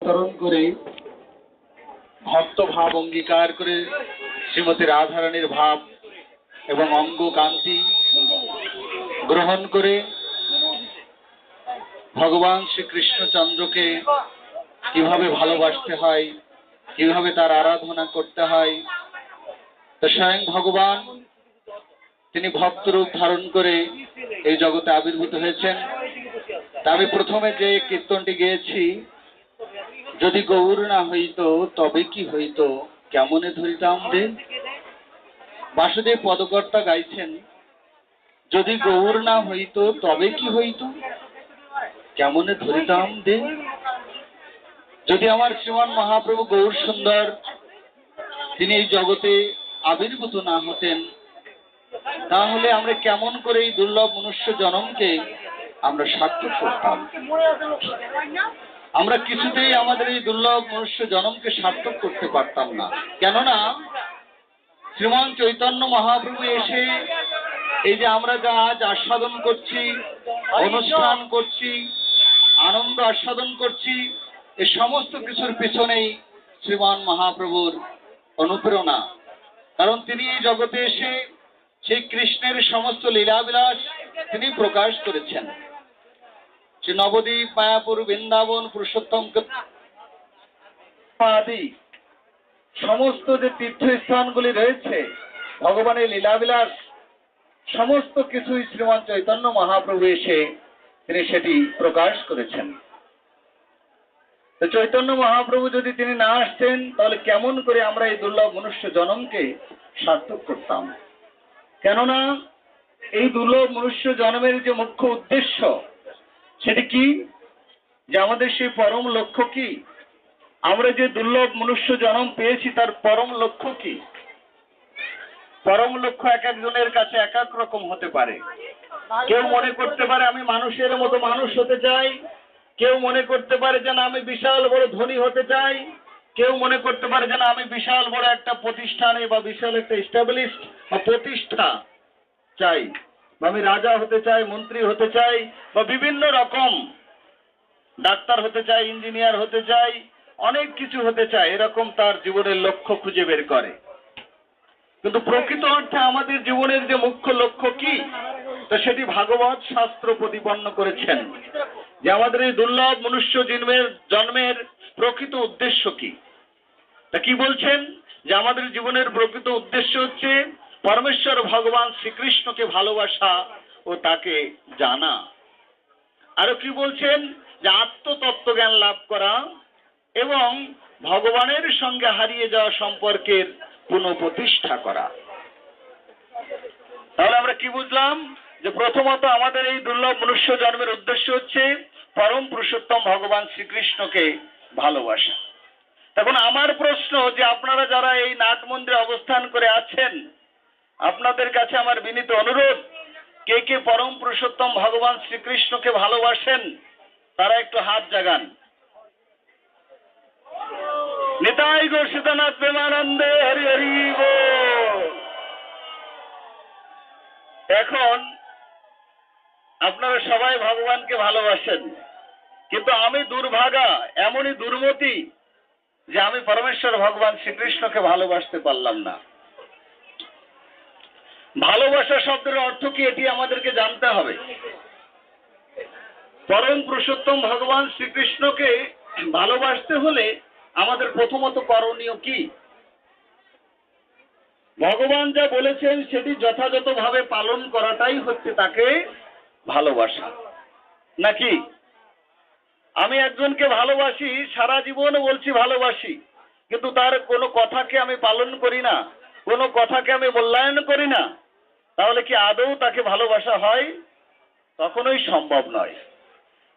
তরণ করে ভক্ত ভাব অঙ্গীকার করে শ্রীমতী রাধারানীর ভাব এবং অঙ্গ কান্তি গ্রহণ করে ভগবান শ্রীকৃষ্ণচন্দ্রকে কিভাবে ভালোবাসতে হয়, কিভাবে তার আরাধনা করতে হয়, তো স্বয়ং ভগবান তিনি ভক্তরূপ ধারণ করে এই জগতে আবির্ভূত হয়েছেন। তা আমি প্রথমে যে কীর্তনটি গেয়েছি, যদি গৌর না হইত তবে কি হইত, কেমনে ধরিতাম দে। বাসুদেব পদকর্তা গাইছেন, যদি গৌর না হইত তবে কি হইত, কেমনে ধরিতাম দে। যদি আমার শ্রীমান মহাপ্রভু গৌর সুন্দর তিনি এই জগতে আবির্ভূত না হতেন, তাহলে আমরা কেমন করে এই দুর্লভ মনুষ্য জন্মকে আমরা সার্থক করতাম। আমরা কিছুতেই আমাদের এই দুর্লভ মনুষ্য জন্মকে সার্থক করতে পারতাম না। কেননা শ্রীমান চৈতন্য মহাপ্রভু এসে এই যে আমরা যা আজ আস্বাদন করছি, অনুষ্ঠান করছি, আনন্দ আস্বাদন করছি, এই সমস্ত কিছুর পিছনেই শ্রীমান মহাপ্রভুর অনুপ্রেরণা। কারণ তিনি এই জগতে এসে সেই কৃষ্ণের সমস্ত লীলাবিলাস তিনি প্রকাশ করেছেন। সে নবদ্বীপ, মায়াপুর, বৃন্দাবন, পুরুষোত্তম আদি সমস্ত যে তীর্থস্থানগুলি রয়েছে, ভগবানের লীলাবিলাস সমস্ত কিছুই শ্রীমান চৈতন্য মহাপ্রভু এসে তিনি সেটি প্রকাশ করেছেন। তো চৈতন্য মহাপ্রভু যদি তিনি না আসতেন, তাহলে কেমন করে আমরা এই দুর্লভ মনুষ্য জন্মকে সার্থক করতাম। কেননা এই দুর্লভ মনুষ্য জন্মের যে মুখ্য উদ্দেশ্য সেটি কি, যে আমাদের সেই পরম লক্ষ্য কি, আমরা যে দুর্লভ মনুষ্য জন্ম পেয়েছি তার পরম লক্ষ্য কি। পরম লক্ষ্য এক একজনের কাছে এক এক রকম হতে পারে। কেউ মনে করতে পারে আমি মানুষের মতো মানুষ হতে চাই, কেউ মনে করতে পারে যেন আমি বিশাল বড় ধনী হতে চাই, কেউ মনে করতে পারে যেন আমি বিশাল বড় একটা প্রতিষ্ঠানে বা বিশাল একটা এস্টাবলিশড বা প্রতিষ্ঠা চাই, বা আমি রাজা হতে চাই, মন্ত্রী হতে চাই, বা বিভিন্ন রকম ডাক্তার হতে চাই, ইঞ্জিনিয়ার হতে চাই, অনেক কিছু হতে চায়, এরকম তার জীবনের লক্ষ্য খুঁজে বের করে। কিন্তু প্রকৃত অর্থে আমাদের জীবনের যে মুখ্য লক্ষ্য কি, তো সেটি ভাগবত শাস্ত্র প্রতিপন্ন করেছেন, যে আমাদের এই দুর্লভ মনুষ্য জন্মের প্রকৃত উদ্দেশ্য কি। তা কি বলছেন, যে আমাদের জীবনের প্রকৃত উদ্দেশ্য হচ্ছে পরমেশ্বর ভগবান শ্রীকৃষ্ণকে ভালোবাসা ও তাকে জানা। আরো কি বলছেন, যে আত্মতত্ত্ব জ্ঞান লাভ করা এবং ভগবানের সঙ্গে হারিয়ে যাওয়া সম্পর্কের পুনঃপ্রতিষ্ঠা করা। তাহলে আমরা কি বুঝলাম, যে প্রথমত আমাদের এই দুর্লভ মনুষ্য জন্মের উদ্দেশ্য হচ্ছে পরম পুরুষোত্তম ভগবান শ্রীকৃষ্ণকে ভালোবাসা। তখন আমার প্রশ্ন, যে আপনারা যারা এই নাট মন্দিরে অবস্থান করে আছেন, আপনাদের কাছে আমার বিনীত অনুরোধ, কে কে পরম পুরুষোত্তম ভগবান শ্রীকৃষ্ণকে ভালোবাসেন তারা একটু হাত জাগান। নিতাই গো সীতানাথ প্রেমানন্দে হরি হরি বল। এখন আপনারা সবাই ভগবানকে ভালোবাসেন, কিন্তু আমি দুর্ভাগা, এমনই দুর্মতি যে আমি পরমেশ্বর ভগবান শ্রীকৃষ্ণকে ভালোবাসতে পারলাম না। ভালোবাসা শব্দের অর্থ কি, এটি আমাদেরকে জানতে হবে। পরম পুরুষোত্তম ভগবান শ্রীকৃষ্ণকে ভালোবাসতে হলে আমাদের প্রথমত করণীয় কি, ভগবান যা বলেছেন সেটি যথাযথভাবে পালন করাটাই হচ্ছে তাকে ভালোবাসা। নাকি আমি একজনকে ভালোবাসি, সারা জীবন বলছি ভালোবাসি, কিন্তু তার কোনো কথাকে আমি পালন করি না, কোনো কথাকে আমি মূল্যায়ন করি না, তাহলে কি আদৌ তাকে ভালোবাসা হয়? কখনোই সম্ভব নয়।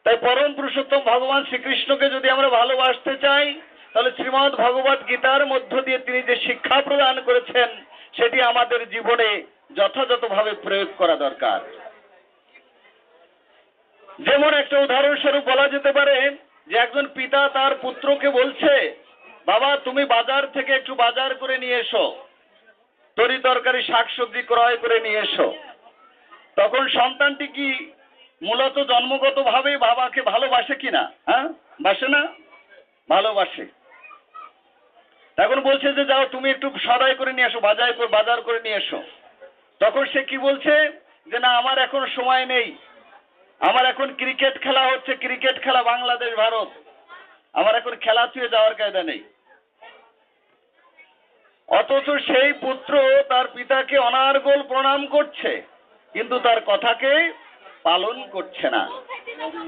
তাই পরম পুরুষোত্তম ভগবান শ্রীকৃষ্ণকে যদি আমরা ভালোবাসতে চাই, তাহলে শ্রীমদ্ ভগবত গীতার মধ্য দিয়ে তিনি যে শিক্ষা প্রদান করেছেন সেটি আমাদের জীবনে যথাযথভাবে প্রয়োগ করা দরকার। যেমন একটা উদাহরণস্বরূপ বলা যেতে পারে, যে একজন পিতা তার পুত্রকে বলছে, বাবা তুমি বাজার থেকে একটু বাজার করে নিয়ে এসো, তরি তরকারি শাকসবজি ক্রয় করে নিয়ে এসো। তখন সন্তানটি কি মূলত জন্মগতভাবে বাবাকে ভালোবাসে কিনা? হ্যাঁ, বাসে না? ভালোবাসে। এখন বলছে যে যাও তুমি একটু সদাই করে নিয়ে আসো, বাজার করে নিয়ে এসো। তখন সে কি বলছে যে না আমার এখন সময় নেই, আমার এখন ক্রিকেট খেলা হচ্ছে, ক্রিকেট খেলা বাংলাদেশ ভারত, আমার এখন খেলা ছুঁয়ে যাওয়ার কায়দা নেই। অথচ সেই পুত্র তার পিতাকে অনার্গল প্রণাম করছে, কিন্তু তার কথাকে পালন করছে না।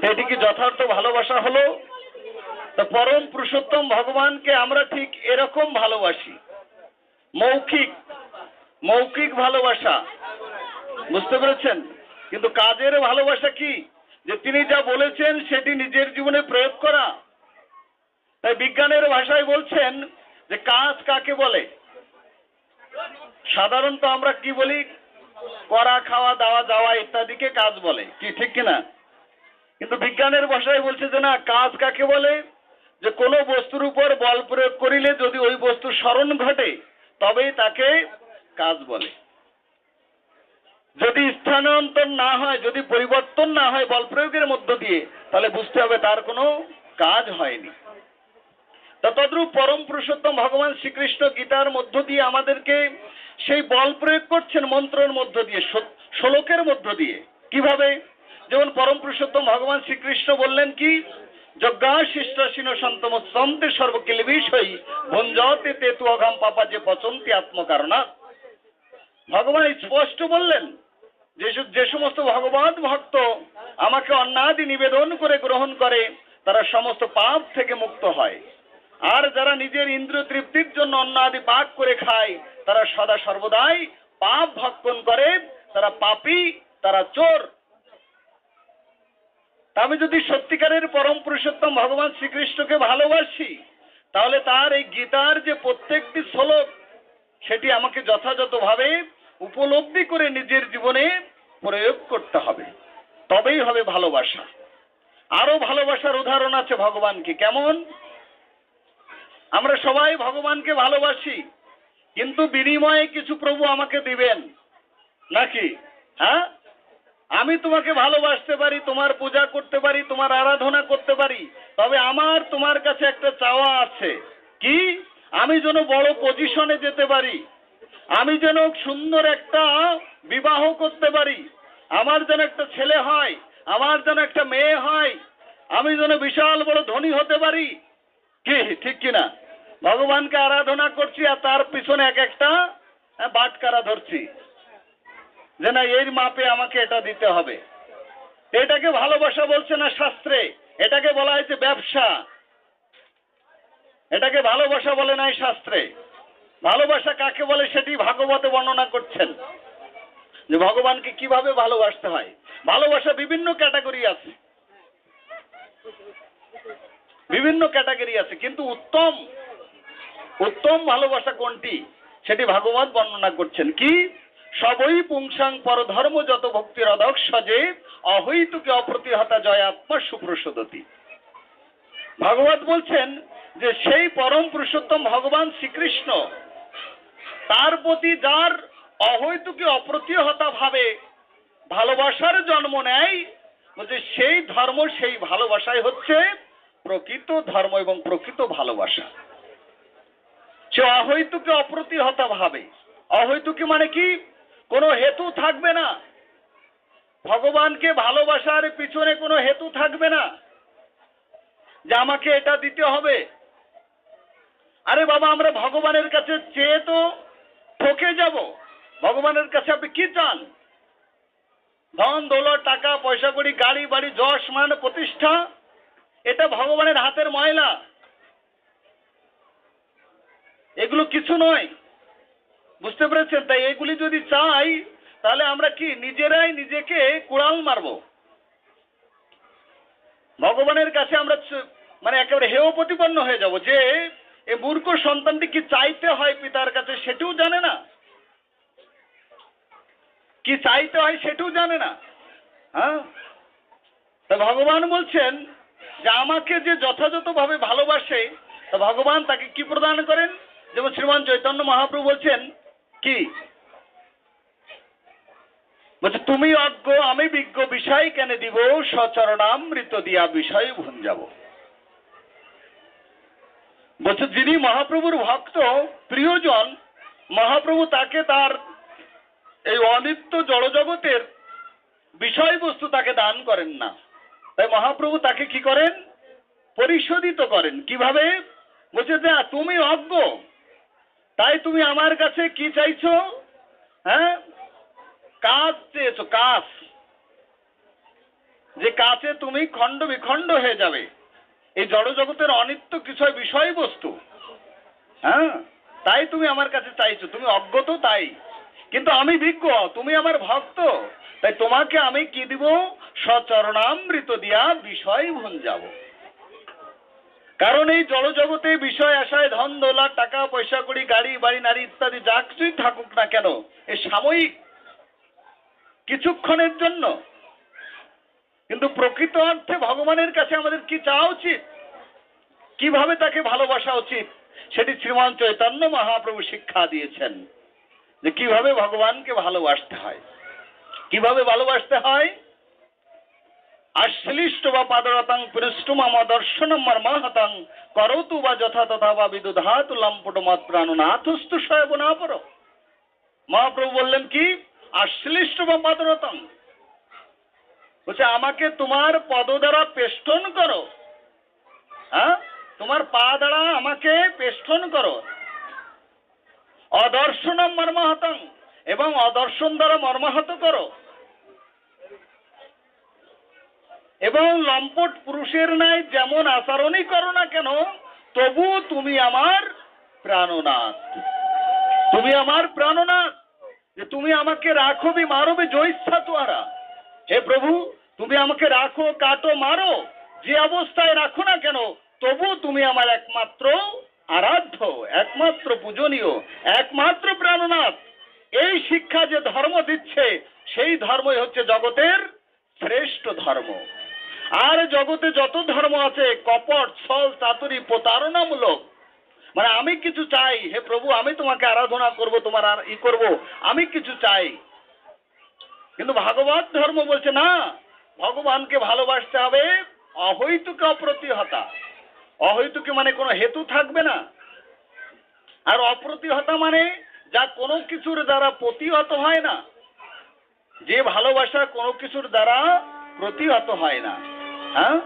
এটি কি যথার্থ ভালোবাসা হলো? তো পরম পুরুষোত্তম ভগবানকে আমরা ঠিক এরকম ভালোবাসি, মৌখিক ভালোবাসা, বুঝতে পেরেছেন? কিন্তু কাজের ভালোবাসা কি? যে তিনি যা বলেছেন সেটি নিজের জীবনে প্রয়োগ করা। তাই বিজ্ঞানের ভাষায় বলছেন যে কাজ কাকে বলে? সাধারণত আমরা কি বলি? করা, খাওয়া, দাওয়া, যাওয়া ইত্যাদিকে কাজ বলে, কি ঠিক কিনা? কিন্তু বিজ্ঞানের ভাষায় বলছে যে না, কাজ কাকে বলে? যে কোনো বস্তুর উপর বল প্রয়োগ করিলে যদি ওই বস্তুর স্মরণ ঘটে তবেই তাকে কাজ বলে। যদি স্থানান্তর না হয়, যদি পরিবর্তন না হয় বল প্রয়োগের মধ্য দিয়ে, তাহলে বুঝতে হবে তার কোনো কাজ হয়নি। তদ্রূপ পরম পুরুষোত্তম ভগবান শ্রীকৃষ্ণ গীতার মধ্য দিয়ে আমাদেরকে সেই বল প্রয়োগ করছেন মন্ত্রের মধ্য দিয়ে, শ্লোকের মধ্য দিয়ে। কিভাবে? যেমন পরম পুরুষোত্তম ভগবান শ্রীকৃষ্ণ বললেন কি, যজ্ঞাশিষ্টাসীন সন্তমোত্তন্তে সর্বকিল বিষয় ভঞ্জতে তে তু অঘাম পাপা যে পচন্তি আত্মকারণা। ভগবান স্পষ্ট বললেন যে সমস্ত ভগবত ভক্ত আমাকে অন্নাদি নিবেদন করে গ্রহণ করে তারা সমস্ত পাপ থেকে মুক্ত হয়। আর যারা নিজের ইন্দ্রিয় তৃপ্তির জন্য অন্ন আদি পাক করে খায় তারা সদা সর্বদাই পাপ ভক্ষণ করে, তারা পাপী, তারা চোর। আমি যদি সত্যিকারের পরম পুরুষোত্তম ভগবান শ্রীকৃষ্ণকে ভালোবাসি, তাহলে তার এই গীতার যে প্রত্যেকটি শ্লোক সেটি আমাকে যথাযথভাবে উপলব্ধি করে নিজের জীবনে প্রয়োগ করতে হবে, তবেই হবে ভালোবাসা। আরো ভালোবাসার উদাহরণ আছে ভগবানকে। কেমন? আমরা সবাই ভগবানকে ভালোবাসি, কিন্তু বিনিময়ে কিছু প্রভু আমাকে দিবেন নাকি? হ্যাঁ, আমি তোমাকে ভালোবাসতে পারি, তোমার পূজা করতে পারি, তোমার আরাধনা করতে পারি, তবে আমার তোমার কাছে একটা চাওয়া আছে। কি? আমি যেন বড় পজিশনে যেতে পারি, আমি যেন সুন্দর একটা বিবাহ করতে পারি, আমার যেন একটা ছেলে হয়, আমার যেন একটা মেয়ে হয়, আমি যেন বিশাল বড় ধনী হতে পারি। কি ঠিক কিনা? ভগবানকে আরাধনা করছি আর তার পিছনে এক একটা বাটকারা ধরছি যে না এর মাপে আমাকে এটা দিতে হবে। এটাকে ভালোবাসা বলছে না শাস্ত্রে, এটাকে বলা হয়েছে ব্যবসা। এটাকে ভালোবাসা বলে নাই শাস্ত্রে। ভালোবাসা কাকে বলে সেটি ভাগবতে বর্ণনা করছেন যে ভগবানকে কিভাবে ভালোবাসতে হয়। ভালোবাসা বিভিন্ন ক্যাটাগরি আছে, বিভিন্ন ক্যাটাগরি আছে, কিন্তু উত্তম ভালোবাসা কোনটি সেটি ভাগবত বর্ণনা করছেন। কি? সবই পুংসাং পরধর্ম যত ভক্তির অদক্ষ যে অহৈতুকে অপ্রতিহতা জয়াত্মা সুপ্রসদতি। ভাগবত বলছেন যে সেই পরম পুরুষোত্তম ভগবান শ্রীকৃষ্ণ, তার প্রতি যার অহৈতুকে অপ্রতিহতা ভাবে ভালোবাসার জন্ম নেয়, বলছে সেই ধর্ম, সেই ভালোবাসাই হচ্ছে প্রকৃত ধর্ম এবং প্রকৃত ভালোবাসা। সে অহৈতুকে অপ্রতিহতা ভাবে। অহৈতুকি মানে কি? কোনো হেতু থাকবে না। ভগবানকে ভালোবাসার পিছনে কোনো হেতু থাকবে না যে আমাকে এটা দিতে হবে। আরে বাবা, আমরা ভগবানের কাছে চেয়ে তো ঠকে যাব। ভগবানের কাছে আপনি কি চান? ধন দৌলত, টাকা পয়সা করি, গাড়ি বাড়ি, যশ মান প্রতিষ্ঠা, এটা ভগবানের হাতের ময়লা, এগুলো কিছু নয়। বুঝতে পেরেছেন? তাই এগুলি যদি চাই তাহলে আমরা কি নিজেরাই নিজেকে কুড়াল মারব। ভগবানের কাছে আমরা মানে একেবারে হেয় প্রতিপন্ন হয়ে যাব যে এই মূর্খ সন্তানটি কি চাইতে হয় পিতার কাছে সেটিও জানে না, কি চাইতে হয় সেটিও জানে না। হ্যাঁ, তা ভগবান বলছেন যে আমাকে যে যথাযথভাবে ভালোবাসে তা ভগবান তাকে কি প্রদান করেন? যেমন শ্রীমান চৈতন্য মহাপ্রভু বলছেন কি? বলছে তুমি অজ্ঞ আমি বিজ্ঞ, বিষয় কেন দিব, সচরণামৃত দিয়া বিষয় ভুঞ্জাব। বলছে যিনি মহাপ্রভুর ভক্ত প্রিয়জন, মহাপ্রভু তাকে তার এই অনিত্য জড়জগতের বিষয়বস্তু তাকে দান করেন না। তাই মহাপ্রভু তাকে কি করেন? পরিশোধিত করেন। কিভাবে? বলছে যে তুমি অজ্ঞ, তাই তুমি আমার কাছে কি চাইছো? হ্যাঁ, কাঁচ চেয়েছো, কাঁচ, যে কাঁচে তুমি খণ্ড বিখণ্ড হয়ে যাবে। এই জড়জগতের অনিত্য কিছু বিষয়বস্তু, হ্যাঁ, তাই তুমি আমার কাছে চাইছো। তুমি অজ্ঞ তো তাই, কিন্তু আমি বিজ্ঞ, তুমি আমার ভক্ত, তাই তোমাকে আমি কি দিব? সচরণামৃত দিয়া বিষয় ভুঞ্জাব। কারণ এই জড়জগতে বিষয় আশায় ধন দৌলত, টাকা পয়সা করি, গাড়ি বাড়ি নারী ইত্যাদি যা কিছুই থাকুক না কেন, এ সাময়িক, কিছুক্ষণের জন্য। কিন্তু প্রকৃত অর্থে ভগবানের কাছে আমাদের কি চাওয়া উচিত, কিভাবে তাকে ভালোবাসা উচিত, সেটি শ্রীমান চৈতন্য মহাপ্রভু শিক্ষা দিয়েছেন, যে কিভাবে ভগবানকে ভালোবাসতে হয়। কিভাবে ভালোবাসতে হয়? আশ্লিষ্ট বা পাদরতাং পৃষ্ঠমাম দর্শনম মর্মাহতাং করতু বা যথা তথা বা বিদুধাতু লম্পট মত প্রাণনাথস্তু স্বয়বনাপর। মহাপ্রভু বললেন কি? আশ্লিষ্ট বা পাদরতাং, বলছে আমাকে তোমার পদ দ্বারা পেষ্টন করো, হ্যাঁ, তোমার পা দ্বারা আমাকে পেষ্টন করো। অদর্শনম মর্মাহতং, এবং অদর্শন দ্বারা মর্মাহত করো। এবং লম্পট পুরুষের ন্যায় যেমন আচরণই করো না কেন, তবু তুমি আমার প্রাণনাথ। তুমি আমার প্রাণনাথ, যে তুমি আমাকে রাখবি মারবে জয়িচ্ছা তোহারা। হে প্রভু, তুমি আমাকে রাখো, কাটো, মারো, যে অবস্থায় রাখো না কেন, তবু তুমি আমার একমাত্র আরাধ্য, একমাত্র পূজনীয়, একমাত্র প্রাণনাথ। এই শিক্ষা যে ধর্ম দিচ্ছে, সেই ধর্মই হচ্ছে জগতের শ্রেষ্ঠ ধর্ম। আর জগতে যত ধর্ম আছে কপট, ছল, চাতুরি, প্রতারণামূলক, মানে আমি কিছু চাই, হে প্রভু আমি তোমাকে আরাধনা করব, তোমার আর ই করব, আমি কিছু চাই। কিন্তু ভাগবত ধর্ম বলছে না, ভগবানকে ভালোবাসতে হবে অহৈতুকে অপ্রতিহতা। অহৈতুকে মানে কোনো হেতু থাকবে না। আর অপ্রতিহতা মানে যা কোনো কিছুর দ্বারা প্রতিহত হয় না, যে ভালোবাসা কোনো কিছুর দ্বারা প্রতিহত হয় না। হ্যাঁ,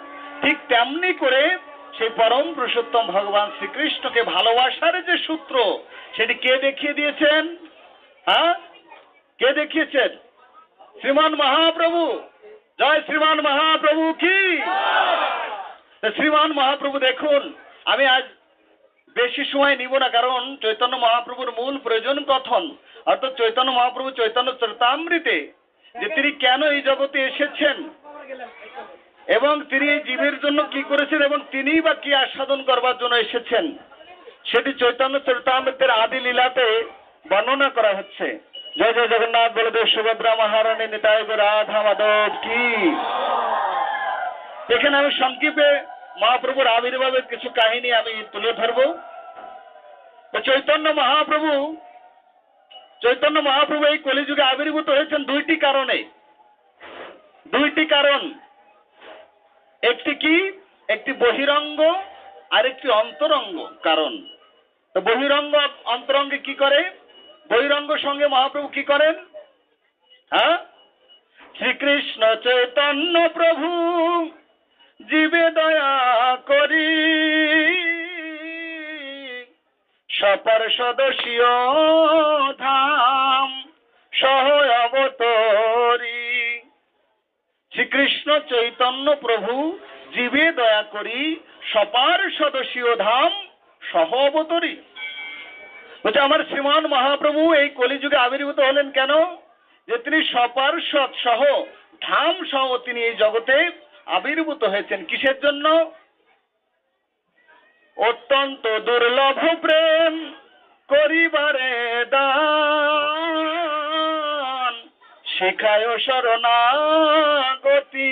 ঠিক তেমনি করে সেই পরম পুরুষোত্তম ভগবান শ্রীকৃষ্ণকে ভালোবাসার যে সূত্র, সেটি কে দেখিয়ে দিয়েছেন? হ্যাঁ, কে দেখিয়েছেন? শ্রীমান মহাপ্রভু। জয় শ্রীমান মহাপ্রভু কি। শ্রীমান মহাপ্রভু দেখুন, আমি আজ বেশি সময় নিব না, কারণ চৈতন্য মহাপ্রভুর মূল প্রয়োজন কথন, অর্থাৎ চৈতন্য মহাপ্রভু চৈতন্য চরিতামৃতে যে তিনি কেন এই জগতে এসেছেন এবং তিনি এই জীবের জন্য কি করেছেন এবং তিনি বা কি আস্বাদন করবার জন্য এসেছেন, সেটি চৈতন্য চরিতামৃতের আদি লীলাতে বর্ণনা করা হচ্ছে। জয় জয় জগন্নাথ বলদেব সুভদ্রা মহারানী নিতাই রাধা মাধব কি। এখানে আমি সংক্ষেপে মহাপ্রভুর আবির্ভাবের কিছু কাহিনী আমি তুলে ধরব। চৈতন্য মহাপ্রভু এই কলিযুগে আবির্ভূত হয়েছেন দুইটি কারণে। দুইটি কারণ, একটি কি? একটি বহিরঙ্গ আর একটি অন্তরঙ্গ কারণ। তো বহিরঙ্গ অন্তরঙ্গে কি করে? বহিরঙ্গ সঙ্গে মহাপ্রভু কি করেন? হ্যাঁ, শ্রীকৃষ্ণ চৈতন্য প্রভু জীবে দয়া করি সপার্ষদস্য ধাম সহ অবতরী। শ্রীকৃষ্ণ চৈতন্য প্রভু জীবে দয়া করি সপার্ষদস্য ধাম সহ অবতরী। বলছে আমার শ্রীমান মহাপ্রভু এই কলিযুগে আবির্ভূত হলেন কেন? যে তিনি সপার্ষদ সহ ধাম সহ তিনি এই জগতে আবির্ভূত হয়েছেন। কিসের জন্য? অত্যন্ত দুর্লভ প্রেম করিবারে দান শিখায় শরণাগতি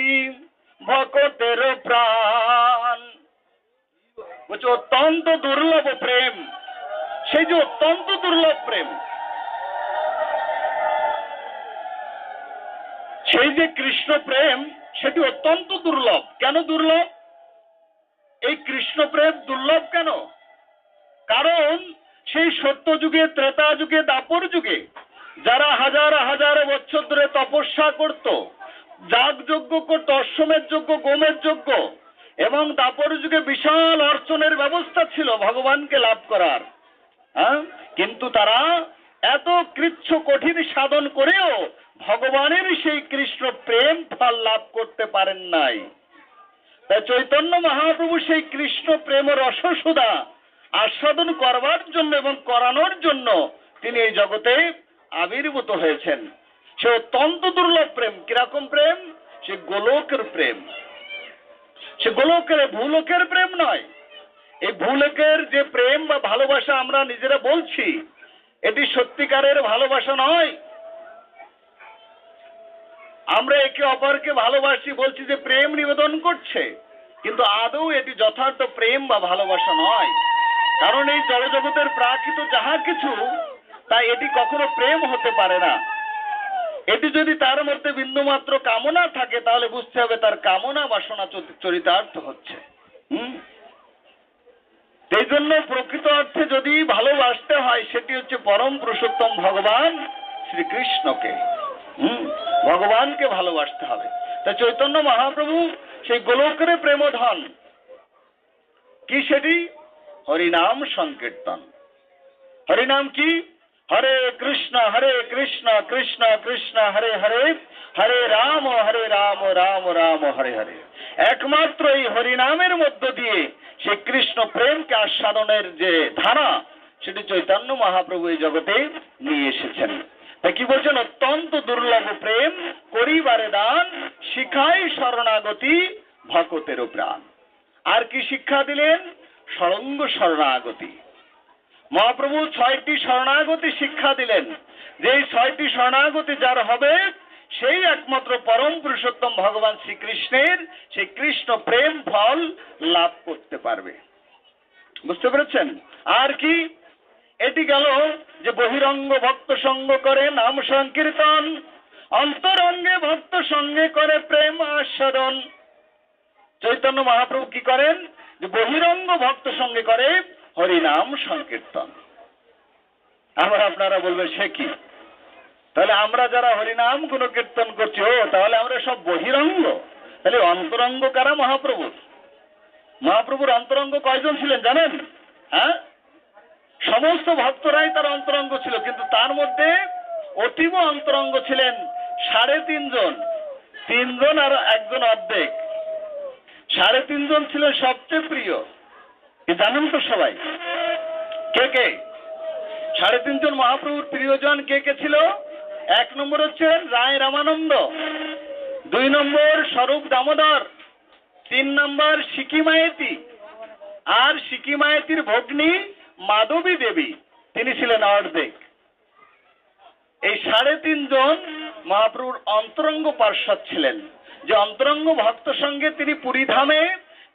ভকতের প্রাণ। বলছে অত্যন্ত দুর্লভ প্রেম, সেই যে অত্যন্ত দুর্লভ প্রেম, সেই যে কৃষ্ণ প্রেম, সেটি অত্যন্ত দুর্লভ। কেন দুর্লভ? এই কৃষ্ণ প্রেম দুর্লভ কেন? কারণ সেই সত্য যুগে, ত্রেতা যুগে, দাপর যুগে যারা হাজার হাজার বছর ধরে তপস্যা করত, যাগযজ্ঞ করত, অশ্বমেধ যজ্ঞ, গোমের যজ্ঞ, এবং দাপর যুগে বিশাল অর্চনের ব্যবস্থা ছিল ভগবানকে লাভ করার। কিন্তু তারা এত কৃচ্ছ কঠিন সাধন করেও ভগবানের সেই কৃষ্ণ প্রেম ফল লাভ করতে পারেন নাই। তাই চৈতন্য মহাপ্রভু সেই কৃষ্ণ প্রেম রসসুধা আস্বাদন করবার জন্য এবং করানোর জন্য তিনি এই জগতে আবির্ভূত হয়েছেন। সে অত্যন্ত দুর্লভ প্রেম। কিরকম প্রেম? সে গোলকের প্রেম। সে গোলকের, ভূলোকের প্রেম নয়। এই ভূলোকের যে প্রেম বা ভালোবাসা আমরা নিজেরা বলছি, এটি সত্যিকারের ভালোবাসা নয়। আমরা একে অপরকে ভালোবাসি, বলছি যে প্রেম নিবেদন করছে, কিন্তু আদৌ এটি যথার্থ প্রেম বা ভালোবাসা নয়। কারণ এই জড়জগতের প্রাকৃত যাহা কিছু, তাই এটি কখনো প্রেম হতে পারে না। এটি যদি তার মধ্যে বিন্দুমাত্র কামনা থাকে, তাহলে বুঝতে হবে তার কামনা বাসনা চরিতার্থ হচ্ছে। এই জন্য প্রকৃত অর্থে যদি ভালোবাসতে হয়, সেটি হচ্ছে পরম পুরুষোত্তম ভগবান শ্রীকৃষ্ণকে। ভগবানকে ভালোবাসতে হবে। তাই চৈতন্য মহাপ্রভু সেই গোলকের প্রেমধন কি? সেটি হরিনাম সংকীর্তন। হরিনাম কি? হরে কৃষ্ণ কৃষ্ণ কৃষ্ণ হরে হরে, হরে রাম রাম রাম হরে হরে। একমাত্র এই হরিনামের মধ্য দিয়ে সেই কৃষ্ণ প্রেমকে আস্বাদনের যে ধারা, সেটি চৈতন্য মহাপ্রভু এই জগতে নিয়ে এসেছেন। তাই কি বলছেন? অত্যন্ত দুর্লভ প্রেম করিবারে দান, শিখাই শরণাগতি ভকতেরও প্রাণ। আর কি শিক্ষা দিলেন? সরঙ্গ শরণাগতি। মহাপ্রভু 6টি শরণাগতি শিক্ষা দিলেন, যে এই 6টি শরণাগতি যার হবে, সেই একমাত্র পরম পুরুষোত্তম ভগবান শ্রীকৃষ্ণের সেই কৃষ্ণ প্রেম ফল লাভ করতে পারবে। বুঝতে পেরেছেন? আর কি? এটি গেল যে বহিরঙ্গ ভক্ত সঙ্গ করে নাম সংকীর্তন, অন্তরঙ্গে ভক্ত সঙ্গে করে প্রেম আস্বাদন। চৈতন্য মহাপ্রভু কি করেন? যে বহিরঙ্গ ভক্ত সঙ্গে করে হরিনাম সংকীর্তন। আবার আপনারা বলবেন সে কি? তাহলে আমরা যারা হরিনাম গুণ কীর্তন করছি, তাহলে আমরা সব বহিরঙ্গ। তাহলে অন্তরঙ্গ কারা? মহাপ্রভুর। মহাপ্রভুর অন্তরঙ্গ কয়জন ছিলেন জানেন? সমস্ত ভক্তরাই তার অন্তরঙ্গ ছিল, কিন্তু তার মধ্যে অতীব অন্তরঙ্গ ছিলেন 3.5 জন। 3 জন আর একজন অর্ধেক। 3.5 জন ছিলেন সবচেয়ে প্রিয়। জানেন তো সবাই কে কে? 3.5 জন মহাপ্রভুর প্রিয়জন কে কে ছিল? 1 নম্বর হচ্ছেন রায় রামানন্দ, 2 নম্বর স্বরূপ দামোদর, 3 নম্বর সিকি মায়েতি, আর সিকি মায়েতির ভগ্নী মাধবী দেবী, তিনি ছিলেন অর্ধেক। এই 3.5 জন মহাপ্রভুর অন্তরঙ্গ পার্ষদ ছিলেন, যে অন্তরঙ্গ ভক্ত সঙ্গে তিনি পুরীধামে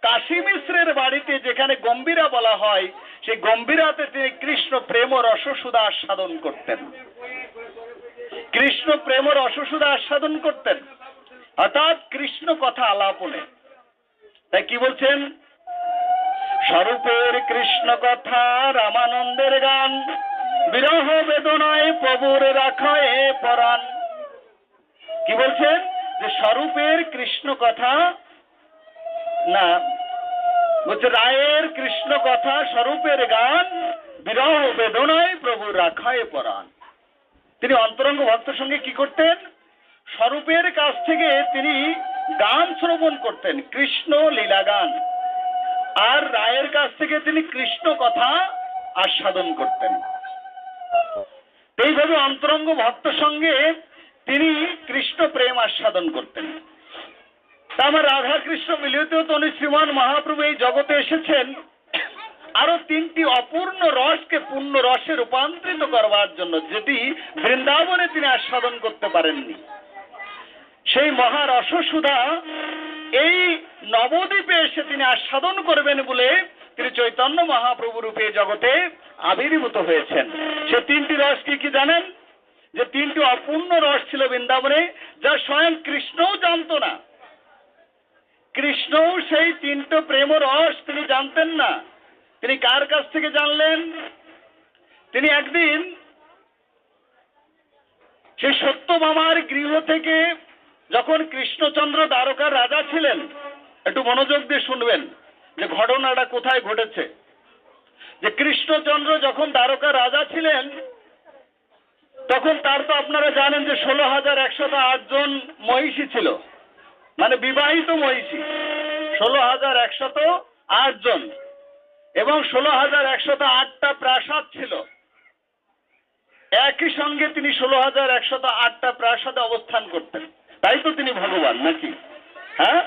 কাশী মিশ্রের বাড়িতে, যেখানে গম্ভীরা বলা হয়, সেই গম্ভীরাতে তিনি কৃষ্ণ প্রেম ও রসসুধা আস্বাদন করতেন। কৃষ্ণ প্রেম ও রসসুধা আস্বাদন করতেন, অর্থাৎ কৃষ্ণ কথা আলাপনে। তাই কি বলছেন? স্বরূপের কৃষ্ণ কথা রামানন্দের গান, বিরহ বেদনায় প্রভুর রাখায় পরাণ। কি বলছেন? যে স্বরূপের কৃষ্ণ কথা না, বলছে রায়ের কৃষ্ণ কথা, স্বরূপের গান, বিরহ বেদনায় প্রভুর রাখায় পরাণ। তিনি অন্তরঙ্গ ভক্তের সঙ্গে কি করতেন? স্বরূপের কাছ থেকে তিনি গান শ্রবণ করতেন, কৃষ্ণ লীলা গান, আর রায়ের কাছ থেকে তিনি কৃষ্ণ কথা আস্বাদন করতেন। এইভাবে অন্তরঙ্গ ভক্ত সঙ্গে তিনি কৃষ্ণ প্রেম আস্বাদন করতেন। আমার রাধা কৃষ্ণ মিলিত তনু শ্রীমান মহাপ্রভু এই জগতে এসেছেন আরো 3টি অপূর্ণ রসকে পূর্ণ রসে রূপান্তরিত করবার জন্য, যেটি বৃন্দাবনে তিনি আস্বাদন করতে পারেননি। সেই মহারসসুধা এই নবদ্বীপে এসে তিনি আস্বাদন করবেন বলে তিনি চৈতন্য মহাপ্রভু রূপে জগতে আবির্ভূত হয়েছেন। সে 3টি রস কি কি জানেন? যে 3টি অপূর্ণ রস ছিল বৃন্দাবনে, যা স্বয়ং কৃষ্ণও জানত না। কৃষ্ণও সেই 3টো প্রেম রস তিনি জানতেন না। তিনি কার কাছ থেকে জানলেন? তিনি একদিন সেই সত্যভামার গৃহ থেকে, যখন কৃষ্ণচন্দ্র দ্বারকার রাজা ছিলেন, একটু মনোযোগ দিয়ে শুনবেন যে ঘটনাটা কোথায় ঘটেছে। যে কৃষ্ণচন্দ্র যখন দ্বারকার রাজা ছিলেন, তখন তার তো আপনারা জানেন যে 16,108 জন মহিষী ছিল, মানে বিবাহিত মহিষী 16,108 জন, এবং 16,108টা প্রাসাদ ছিল। একই সঙ্গে তিনি 16,108টা প্রাসাদে অবস্থান করতেন। তাই তো তিনি ভগবান নাকি? হ্যাঁ,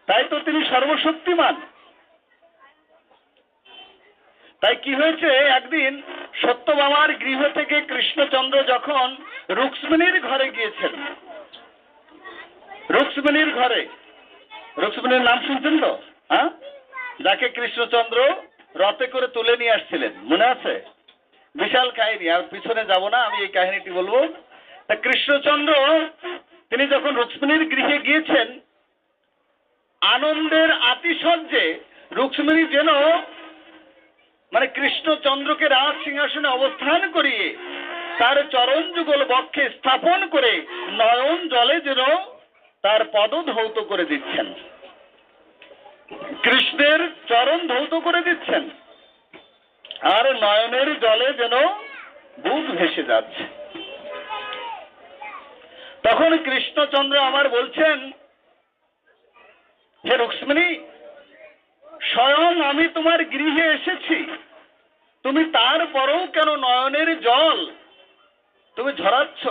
তাই তো তিনি সর্বশক্তিমান। তাই কি হয়েছে, একদিন সত্যভামার গৃহ থেকে কৃষ্ণচন্দ্র যখন রুক্মিণীর ঘরে গিয়েছেন, রুক্মিণীর ঘরে, রুক্মিণীর নাম শুনছেন তো? হ্যাঁ, যাকে কৃষ্ণচন্দ্র রথে করে তুলে নিয়ে আসছিলেন, মনে আছে? বিশাল কাহিনী, আর পিছনে যাব না, আমি এই কাহিনীটি বলবো। তা কৃষ্ণচন্দ্র তিনি যখন রুক্মিণীর গৃহে গিয়েছেন, আনন্দের আতিশয্যে রুক্মিণী যেন মানে কৃষ্ণচন্দ্রকে রাজ সিংহাসনে অবস্থান করিয়ে তার চরণ যুগল বক্ষে স্থাপন করে নয়ন জলে যেন তার পদ ধৌত করে দিচ্ছেন, কৃষ্ণের চরণ ধৌত করে দিচ্ছেন, আর নয়নের জলে যেন বুক ভেসে যাচ্ছে। তখন কৃষ্ণচন্দ্র আমার বলছেন, হে রুক্মিণী, স্বয়ং আমি তোমার গৃহে এসেছি, তুমি তারপরেও কেন নয়নের জল তুমি ঝরাচ্ছ?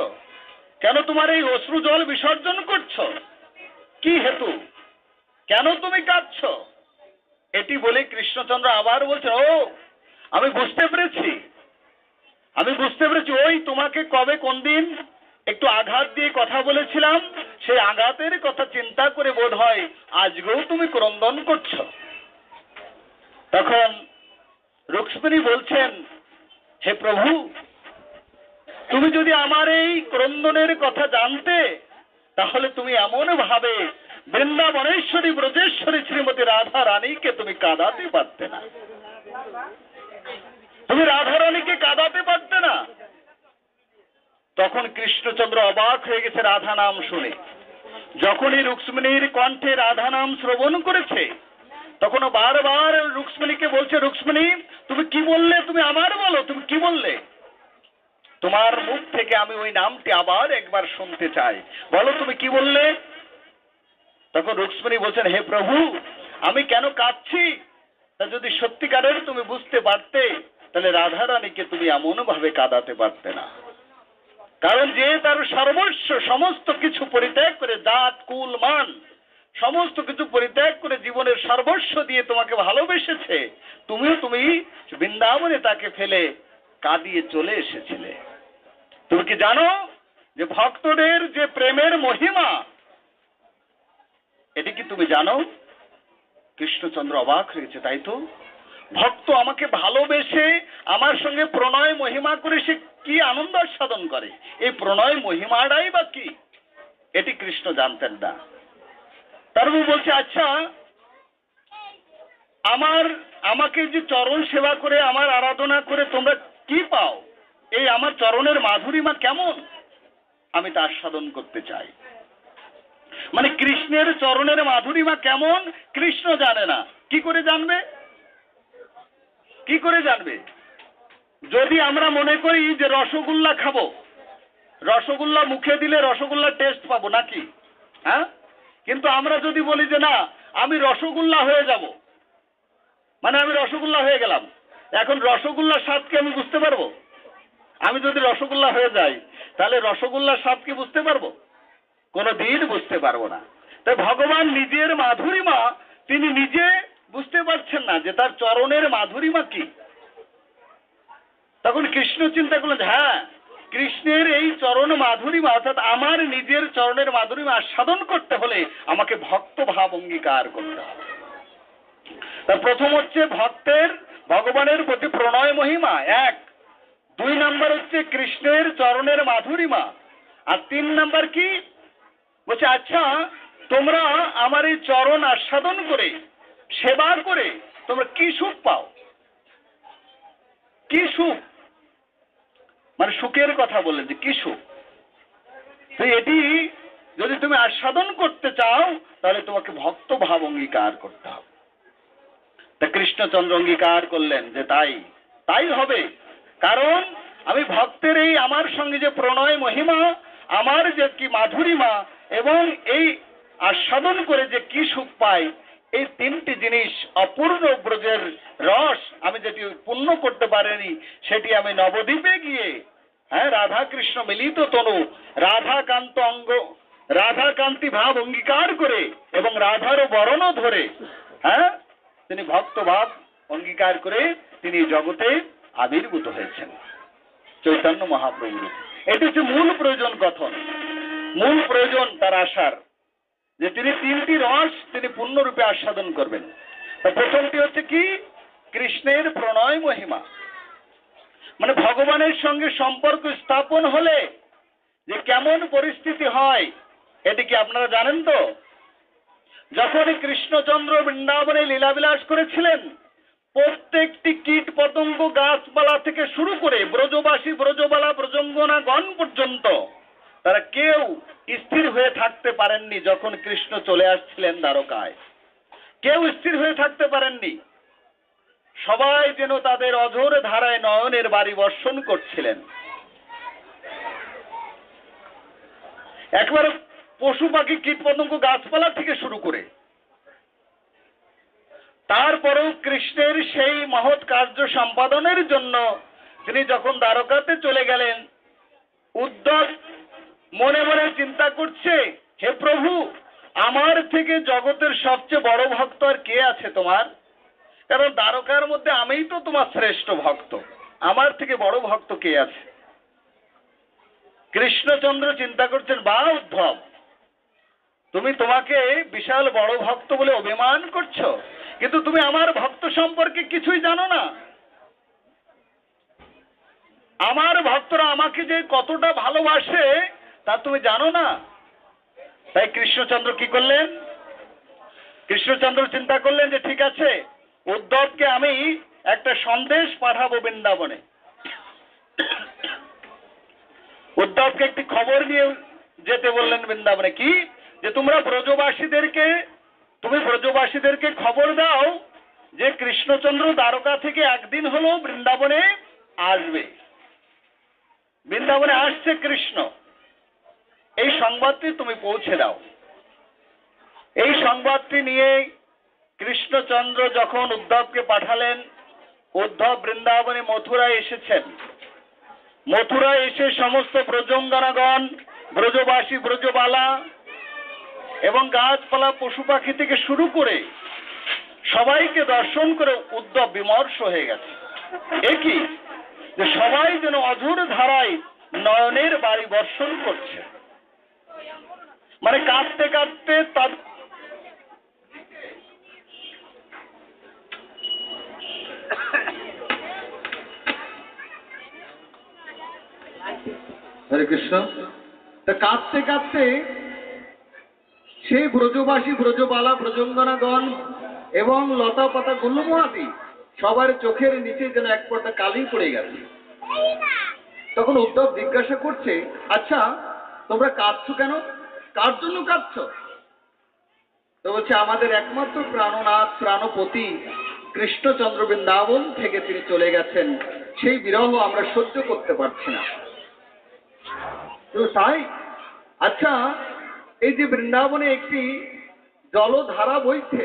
কেন তোমার এই অশ্রু জল বিসর্জন করছো? কি হেতু? কেন তুমি কাঁদছ? এটি বলে কৃষ্ণচন্দ্র আবার বলছে, ও আমি বুঝতে পেরেছি, আমি বুঝতে পেরেছি, ওই তোমাকে কবে কোন দিন একটু আঘাত দিয়ে কথা বলেছিলাম, সেই আঘাতের কথা চিন্তা করে বোধ হয় আজকেও তুমি ক্রন্দন করছো। তখন রুক্মিণী বলছেন, হে প্রভু, তুমি যদি আমার এই ক্রন্দনের কথা জানতে, তাহলে তুমি এমন ভাবে বৃন্দাবনেশ্বরী ব্রজেশ্বরী শ্রীমতী রাধা রানীকে তুমি কাঁদাতে পারতে না, তুমি রাধা রানীকে কাঁদাতে পারতে না। তখন কৃষ্ণচন্দ্র অবাক হয়ে গেছে রাধা নাম শুনে। যখনই রুক্মিণীর কণ্ঠে রাধা নাম শ্রবণ করেছে, তখন বারবার রুক্মিণীকে বলছে, রুক্মিণী তুমি কি বললে? তুমি আমার বলো, তুমি কি বললে? তোমার মুখ থেকে আমি ওই নামটি আবার একবার শুনতে চাই, বলো তুমি কি বললে? তখন রুক্মিণী বলছেন, হে প্রভু, আমি কেন কাঁদছি তা যদি সত্যিকারের তুমি বুঝতে পারতে, তাহলে রাধা রানীকে তুমি এমন ভাবে কাঁদাতে পারতে না। কারণ যে তার সর্বস্ব সমস্ত কিছু পরিত্যাগ করে, জাত কুল মান সমস্ত কিছু পরিত্যাগ করে জীবনের সর্বস্ব দিয়ে তোমাকে ভালোবেসেছে, তুমি বৃন্দাবনে তাকে ফেলে কাঁদিয়ে চলে এসেছিলে। তুমি কি জানো যে ভক্তদের যে প্রেমের মহিমা, এটি কি তুমি জানো? কৃষ্ণচন্দ্র অবাক হয়েছে, তাই তো, ভক্ত আমাকে ভালোবেসে আমার সঙ্গে প্রণয় মহিমা করে সে কি আনন্দ সাধন করে, এই প্রণয় মহিমাটাই বা কি, এটি কৃষ্ণ জানতেন না। তারপর বলছে, আচ্ছা আমাকে যে চরণ সেবা করে, আমার আরাধনা করে তোমরা কি পাও? এই আমার চরণের মাধুরীমা কেমন, আমি তা আস্বাদন করতে চাই। মানে কৃষ্ণের চরণের মাধুরীমা কেমন কৃষ্ণ জানে না। কি করে জানবে? কি করে জানবে? যদি আমরা মনে করি যে রসগোল্লা খাবো, রসগোল্লা মুখে দিলে রসগোল্লা টেস্ট পাবো নাকি? হ্যাঁ, কিন্তু আমরা যদি বলি যে না আমি রসগোল্লা হয়ে যাব, মানে আমি রসগোল্লা হয়ে গেলাম, এখন রসগোল্লার স্বাদ কি আমি বুঝতে পারবো? আমি যদি রসগোল্লা হয়ে যাই, তাহলে রসগোল্লার স্বাদ কি বুঝতে পারবো? কোনোদিন বুঝতে পারবো না। তাই ভগবান নিজের মাধুরীমা তিনি নিজে বুঝতে পারছেন না যে তার চরণের মাধুরীমা কি। তখন কৃষ্ণ চিন্তা করলেন, হ্যাঁ, কৃষ্ণের এই চরণ মাধুরীমা, অর্থাৎ আমার নিজের চরণের মাধুরীমা আস্বাদন করতে হলে আমাকে ভক্ত ভাব অঙ্গীকার করতে হবে। তার প্রথম হচ্ছে ভক্তের ভগবানের প্রতি প্রণয় মহিমা, এক। 2 নাম্বার হচ্ছে কৃষ্ণের চরণের মাধুরীমা। আর 3 নাম্বার কি বলছে, আচ্ছা তোমরা আমার এই চরণ আস্বাদন করে সেবা করে তোমরা কি সুখ পাও? কি সুখ, মানে সুখের কথা বললেন যে কি সুখ। তো এটি যদি তুমি আস্বাদন করতে চাও তাহলে তোমাকে ভক্ত ভাব অঙ্গীকার করতে হবে। তা কৃষ্ণচন্দ্র অঙ্গীকার করলেন যে তাই হবে, কারণ আমি ভক্তের এই আমার সঙ্গে যে প্রণয় মহিমা, আমার যে কি মাধুরিমা এবং এই আস্বাদন করে যে কি সুখ পাই, এই তিনটি জিনিস অপূর্ণ ব্রজের রস আমি যেটি পূর্ণ করতে পারিনি, সেটি আমি নবদ্বীপে গিয়ে রাধা কৃষ্ণ মিলিত তনু রাধাকান্ত অঙ্গ রাধাকান্তি ভাব অঙ্গীকার করে এবং রাধারও বরণও ধরে তিনি ভক্ত ভাব অঙ্গীকার করে তিনি জগতে আবির্ভূত হয়েছেন চৈতন্য মহাপ্রভুর। এটি হচ্ছে মূল প্রয়োজন কথন, মূল প্রয়োজন তার আসার, যে তিনি তিনটি রস তিনি পূর্ণরূপে আস্বাদন করবেন। প্রথমটি হচ্ছে কি, কৃষ্ণের প্রণয় মহিমা, মানে ভগবানের সঙ্গে সম্পর্ক স্থাপন হলে যে কেমন পরিস্থিতি হয় এটি কি আপনারা জানেন? তো যখন কৃষ্ণচন্দ্র বৃন্দাবনে লীলাবিলাস করেছিলেন, প্রত্যেকটি কীট পতঙ্গ গাছপালা থেকে শুরু করে ব্রজবাসী ব্রজবালা ব্রজঙ্গনাগণ পর্যন্ত তারা কেউ স্থির হয়ে থাকতে পারেননি। যখন কৃষ্ণ চলে আসছিলেন দ্বারকায়, কেউ স্থির হয়ে থাকতে পারেননি। সবাই যেন তাদের অঝোর ধারায় নয়নের বাড়ি বর্ষণ করছিলেন। একবার পশু পাখি কীট পতঙ্গ গাছপালা থেকে শুরু করে, তারপরেও কৃষ্ণের সেই মহৎ কার্য সম্পাদনের জন্য তিনি যখন দ্বারকাতে চলে গেলেন, উদ্ধব মনে মনে চিন্তা করছে, হে প্রভু, আমার থেকে জগতের সবচেয়ে বড় ভক্ত আর কে আছে তোমার? কারণ দ্বারকার মধ্যে আমিই তো তোমার শ্রেষ্ঠ ভক্ত, আমার থেকে বড় ভক্ত কে আছে? কৃষ্ণচন্দ্র চিন্তা করছেন, বা উদ্ধব, তুমি তোমাকে বিশাল বড় ভক্ত বলে অভিমান করছো, কিন্তু তুমি আমার ভক্ত সম্পর্কে কিছুই জানো না। আমার ভক্তরা আমাকে যে কতটা ভালোবাসে তা তুমি জানো না। তাই কৃষ্ণচন্দ্র কি করলেন? কৃষ্ণচন্দ্র চিন্তা করলেন যে ঠিক আছে, উদ্ধবকে আমি একটা সন্দেশ পাঠাবো বৃন্দাবনে। উদ্ধবকে একটি খবর নিয়ে যেতে বললেন বৃন্দাবনে, কি যে তুমি ব্রজবাসীদেরকে খবর দাও যে কৃষ্ণচন্দ্র দ্বারকা থেকে একদিন হলো বৃন্দাবনে আসবে, বৃন্দাবনে আসছে কৃষ্ণ, এই সংবাদটি তুমি পৌঁছে দাও। এই সংবাদটি নিয়ে কৃষ্ণচন্দ্র যখন উদ্ধবকে পাঠালেন, উদ্ধব বৃন্দাবনে মথুরায় এসেছেন। মথুরায় এসে সমস্ত ব্রজঙ্গনাগণ, ব্রজবাসী ব্রজবালা এবং গাছপালা পশু পাখি থেকে শুরু করে সবাইকে দর্শন করে উদ্ধব বিমর্ষ হয়ে গেছে। একই যে সবাই যেন অঝোর ধারায় নয়নের বাড়ি বর্ষণ করছে, মানে কাঁদতে কাঁদতে তার হরে কৃষ্ণ। তা কাঁদতে কাঁদতে সেই ব্রজবাসী ব্রজবালা ব্রজঙ্গনাগণ এবং লতা পাতা গুল্মহাদি সবার চোখের নিচে যেন এক পর্দা কালি পড়ে গেছে। তখন উদ্ধব জিজ্ঞাসা করছে, আচ্ছা তোমরা কাঁদছো কেন? কার জন্য কাঁদছো? তো বলছে, আমাদের একমাত্র প্রাণনাথ প্রাণপতি কৃষ্ণচন্দ্র বৃন্দাবন থেকে তিনি চলে গেছেন, সেই বিরহ আমরা সহ্য করতে পারছি না। তো তাই আচ্ছা, এই যে বৃন্দাবনে একটি জলধারা বইছে,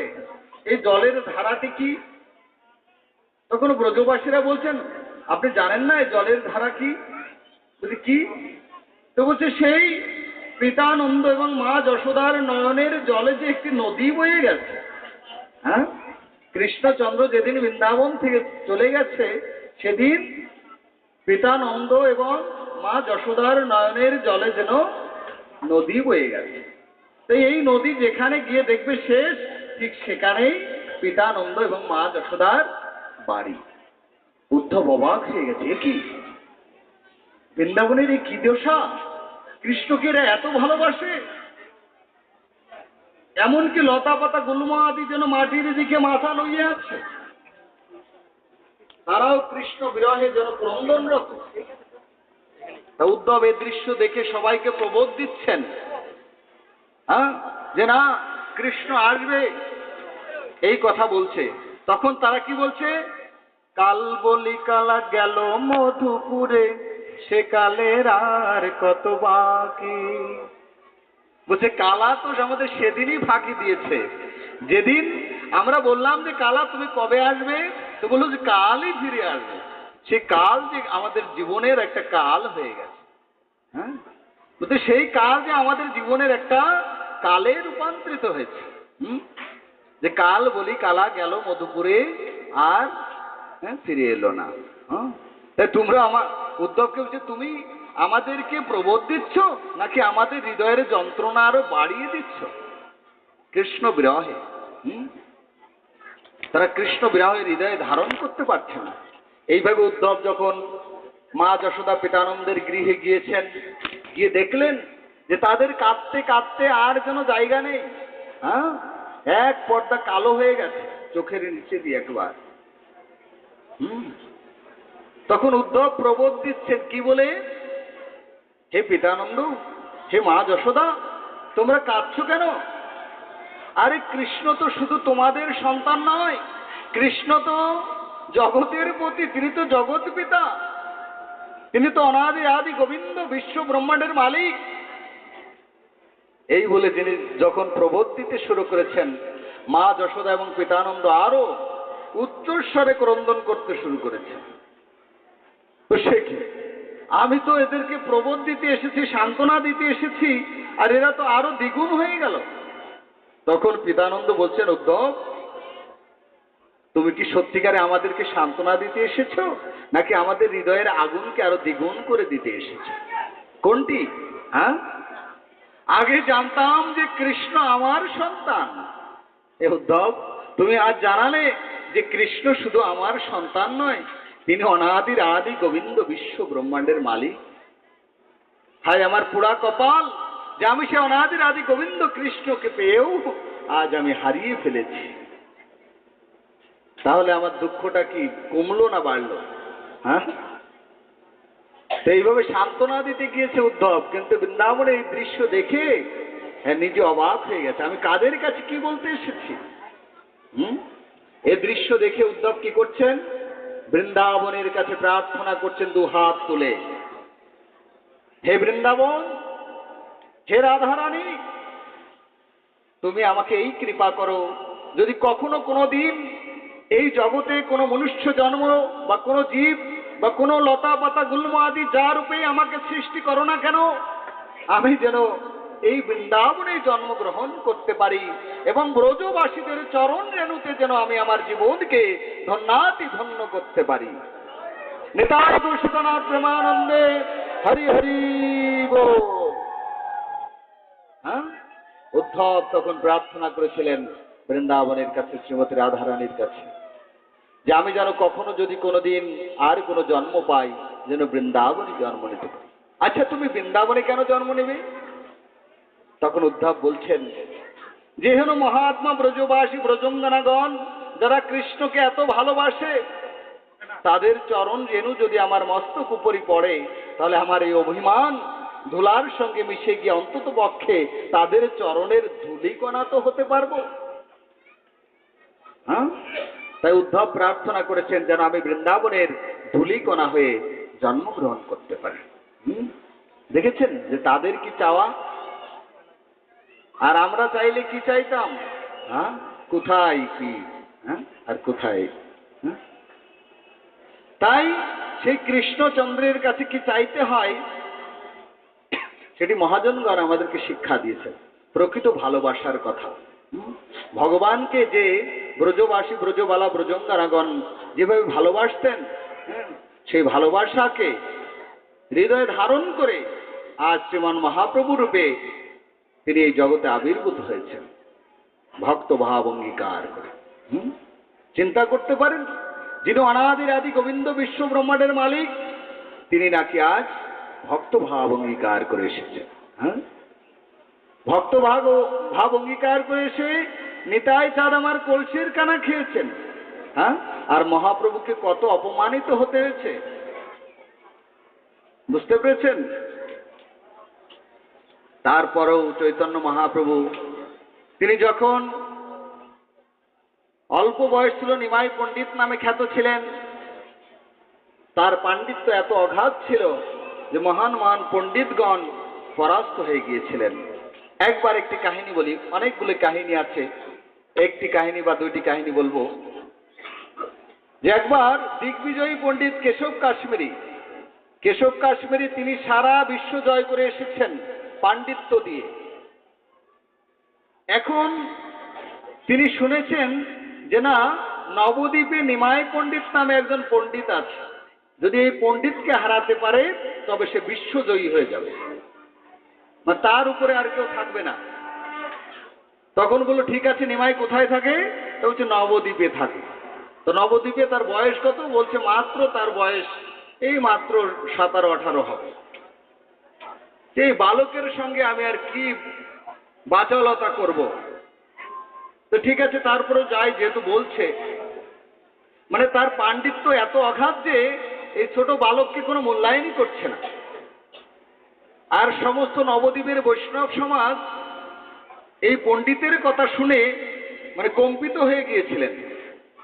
এই জলের ধারাটি কি? তখন ব্রজবাসীরা বলছেন, আপনি জানেন না এই জলের ধারা কি? বলছি কি? তো বলছে, সেই পিতানন্দ এবং মা যশোদার নয়নের জলে যে একটি নদী বয়ে গেছে। কৃষ্ণচন্দ্র যেদিন বৃন্দাবন থেকে চলে গেছে, সেদিন পিতানন্দ এবং মা যশোদার নয়নের জলে যেন নদী বয়ে গেছে। তো এই নদী যেখানে গিয়ে দেখবে শেষ, ঠিক সেখানেই পিতানন্দ এবং মা যশোদার বাড়ি। উদ্ধব অবাক হয়ে গেছে, কি বৃন্দাবনের এই কি দশা? কৃষ্ণকে এরা এত ভালোবাসে, এমনকি লতা পাতা গুল্ম আদি যেন মাটির দিকে মাথা লইয়ে আছে। তারাও কৃষ্ণ বিরহে যেন ক্রন্দনরত। তা উদ্ধব এই দৃশ্য দেখে সবাইকে প্রবোধ দিচ্ছেন, হ্যাঁ, যে না, কৃষ্ণ আসবে, এই কথা বলছে। তখন তারা কি বলছে? কাল বলি কালা গেল মধুপুরে, সে কালের আর কত বাকি। বলছে কালা তো আমাদের সেদিনই ফাঁকি দিয়েছে, যেদিন আমরা বললাম যে কালা তুমি কবে আসবে, তো বললো যে কালই ফিরে আসবে। সে কাল যে আমাদের জীবনের একটা কাল হয়ে গেছে, হ্যাঁ, বলতে সেই কাল যে আমাদের জীবনের একটা কালে রূপান্তরিত হয়েছে। যে কাল বলি কালা গেল মধুপুরে, আর ফিরে এলো না। তাই তোমরা আমার উদ্ধবকে বলছে, তুমি আমাদেরকে প্রবোধ দিচ্ছ নাকি আমাদের হৃদয়ের যন্ত্রণা আরো বাড়িয়ে দিচ্ছ কৃষ্ণ বিরহে? তারা কৃষ্ণ বিরহে হৃদয়ে ধারণ করতে পারছে না। এইভাবে উদ্ধব যখন মা যশোদা পিতানন্দের গৃহে গিয়েছেন, গিয়ে দেখলেন যে তাদের কাঁদতে কাঁদতে আর যেন জায়গা নেই। হ্যাঁ, এক পর্দা কালো হয়ে গেছে চোখের নিচে দিয়ে একবার। তখন উদ্ধব প্রবোধ দিচ্ছেন কি বলে? হে পিতানন্দ, হে মা যশোদা, তোমরা কাঁদছো কেন? আরে কৃষ্ণ তো শুধু তোমাদের সন্তান নয়, কৃষ্ণ তো জগতের প্রতি, তিনি তো জগৎ পিতা, তিনি তো অনাদি আদি গোবিন্দ, বিশ্ব ব্রহ্মাণ্ডের মালিক। এই বলে যিনি যখন প্রবোধ দিতে শুরু করেছেন, মা যশোদা এবং পিতানন্দ আরো উচ্চস্বরে ক্রন্দন করতে শুরু করেছেন। তো সে কি, আমি তো এদেরকে প্রবোধ দিতে এসেছি, সান্ত্বনা দিতে এসেছি, আর এরা তো আরো দ্বিগুণ হয়ে গেল। তখন পিতানন্দ বলছেন, উদ্ধব, তুমি কি সত্যিকারে আমাদেরকে সান্ত্বনা দিতে এসেছো নাকি আমাদের হৃদয়ের আগুনকে আরো দ্বিগুণ করে দিতে এসেছো? কোনটি? হ্যাঁ, আগে জানতাম যে কৃষ্ণ আমার সন্তান। এ উদ্ধব, তুমি আজ জানালে যে কৃষ্ণ শুধু আমার সন্তান নয়, তিনি অনাদির আদি গোবিন্দ, বিশ্ব ব্রহ্মাণ্ডের মালিক। হায় আমার পোড়া কপাল যে আমি সে অনাদির আদি গোবিন্দ কৃষ্ণকে পেয়েও আজ আমি হারিয়ে ফেলেছি। তাহলে আমার দুঃখটা কি কমলো না বাড়লো? হ্যাঁ, এইভাবে সান্ত্বনা দিতে গিয়েছে উদ্ধব, কিন্তু বৃন্দাবনে এই দৃশ্য দেখে নিজে অবাক হয়ে গেছে। আমি কাদের কাছে কি বলতে এসেছি? এই দৃশ্য দেখে উদ্ধব কি করছেন? বৃন্দাবনের কাছে প্রার্থনা করছেন দু হাত তুলে, হে বৃন্দাবন, হে রাধারানী, তুমি আমাকে এই কৃপা করো, যদি কখনো কোনো দিন এই জগতে কোনো মনুষ্য জন্ম বা কোনো জীব বা কোনো লতা পাতা গুল্ম আদি যা রূপে আমাকে সৃষ্টি করো না কেন, আমি যেন এই বৃন্দাবনে জন্মগ্রহণ করতে পারি এবং ব্রজবাসীদের চরণ রেণুতে যেন আমি আমার জীবনকে ধন্যাতি ধন্য করতে পারি। নিতাই গৌরনাথ প্রেমানন্দে হরি হরি বল। হ্যাঁ, উদ্ধব তখন প্রার্থনা করেছিলেন বৃন্দাবনের কাছে, শ্রীমতী রাধারানীর কাছে, যে আমি যেন কখনো যদি কোনোদিন আর কোনো জন্ম পাই, যেন বৃন্দাবনে জন্ম নিতে পারি। আচ্ছা, তুমি বৃন্দাবনে কেন জন্ম নেবে? তখন উদ্ধব বলছেন, যে হেন মহাত্মা ব্রজবাসী ব্রজঙ্গনাগণ যারা কৃষ্ণকে এত ভালোবাসে, তাদের চরণ রেণু যদি আমার মস্তক উপরি পড়ে, তাহলে আমার এই অভিমান ধুলার সঙ্গে মিশে গিয়ে অন্তত পক্ষে তাদের চরণের ধূলিকণা তো হতে পারবো। হ্যাঁ, তাই উদ্ধব প্রার্থনা করেছেন যেন আমি বৃন্দাবনের ধূলিকণা হয়ে জন্মগ্রহণ করতে পারি। দেখেছেন যে তাদের কি চাওয়া, আর আমরা চাইলে কি চাইতাম? হ্যাঁ, কোথায় কি, হ্যাঁ, আর কোথায়। তাই সেই কৃষ্ণচন্দ্রের কাছে কি চাইতে হয়, সেটি মহাজনগণ আমাদেরকে শিক্ষা দিয়েছেন, প্রকৃত ভালোবাসার কথা। ভগবানকে যে ব্রজবাসী ব্রজবালা ব্রজঙ্গনাগণ যেভাবে ভালোবাসতেন, সেই ভালোবাসাকে হৃদয়ে ধারণ করে আজ শ্রীমান মহাপ্রভু রূপে তিনি এই জগতে আবির্ভূত হয়েছেন ভক্ত ভাব অঙ্গীকার করে। চিন্তা করতে পারেন, যিনি অনাদির আদি গোবিন্দ বিশ্ব ব্রহ্মাণ্ডের মালিক, তিনি নাকি আজ ভক্ত ভাব অঙ্গীকার করে এসেছেন। হ্যাঁ, ভক্ত ভাব অঙ্গীকার করে এসে নিতাই চাঁদ আমার কলসির কানা খেয়েছেন। হ্যাঁ, আর মহাপ্রভুকে কত অপমানিত হতে হয়েছে, বুঝতে পেরেছেন? তারপরেও চৈতন্য মহাপ্রভু তিনি যখন অল্প বয়স ছিল, নিমাই পণ্ডিত নামে খ্যাত ছিলেন। তার পাণ্ডিত্য এত অগাধ ছিল যে মহান মহান পণ্ডিতগণ পরাস্ত হয়ে গিয়েছিলেন। একবার একটি কাহিনী বলি, অনেকগুলো কাহিনী আছে, একটি কাহিনী বা দুইটি কাহিনী বলবো। যে একবার দিগ্বিজয়ী পণ্ডিত কেশব কাশ্মীরি তিনি সারা বিশ্ব জয় করে এসেছেন পাণ্ডিত্য দিয়ে। এখন তিনি শুনেছেন যে না, নবদ্বীপে নিমাই পণ্ডিত নামে একজন পণ্ডিত আছে, যদি এই পণ্ডিতকে হারাতে পারে তবে সে বিশ্বজয়ী হয়ে যাবে, মানে তার উপরে আর কেউ থাকবে না। তখন বললো ঠিক আছে, নিমাই কোথায় থাকে? তো বলছে নবদ্বীপে থাকে। তো নবদ্বীপে তার বয়স কত? বলছে মাত্র তার বয়স এই মাত্র 17-18 হবে। এই বালকের সঙ্গে আমি আর কি বাচালতা করব? তো ঠিক আছে, তারপরে যাই, যেহেতু বলছে। মানে তার পাণ্ডিত্য এত অগাধ যে এই ছোট বালককে কোনো মূল্যায়নই করছে না। আর সমস্ত নবদ্বীপের বৈষ্ণব সমাজ এই পণ্ডিতের কথা শুনে মানে কম্পিত হয়ে গিয়েছিলেন,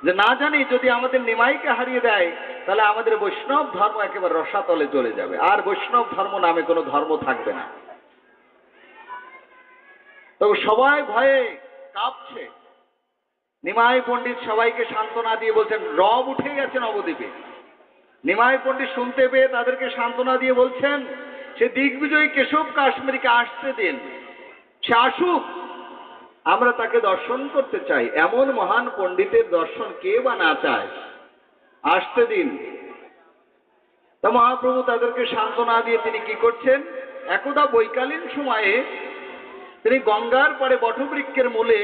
যে না জানি যদি আমাদের নিমাইকে হারিয়ে দেয় তাহলে আমাদের বৈষ্ণব ধর্ম একেবারে রসাতলে চলে যাবে, আর বৈষ্ণব ধর্ম নামে কোনো ধর্ম থাকবে না। তো সবাই ভয়ে কাঁপছে। নিমাই পণ্ডিত সবাইকে সান্ত্বনা দিয়ে বলছেন রব উঠে গেছে নবদ্বীপে। নিমাই পণ্ডিত শুনতে পেয়ে তাদেরকে সান্ত্বনা দিয়ে বলছেন সে দিগ্বিজয়ী কেশব কাশ্মীরকে আসতে দিন, সে আসুক, আমরা তাকে দর্শন করতে চাই। এমন মহান পণ্ডিতের দর্শন কে বা না চায়, আসতে দিন। তা মহাপ্রভু তাদেরকে সান্ত্বনা দিয়ে তিনি কি করছেন, একদা বৈকালীন সময়ে তিনি গঙ্গার পাড়ে বটবৃক্ষের মূলে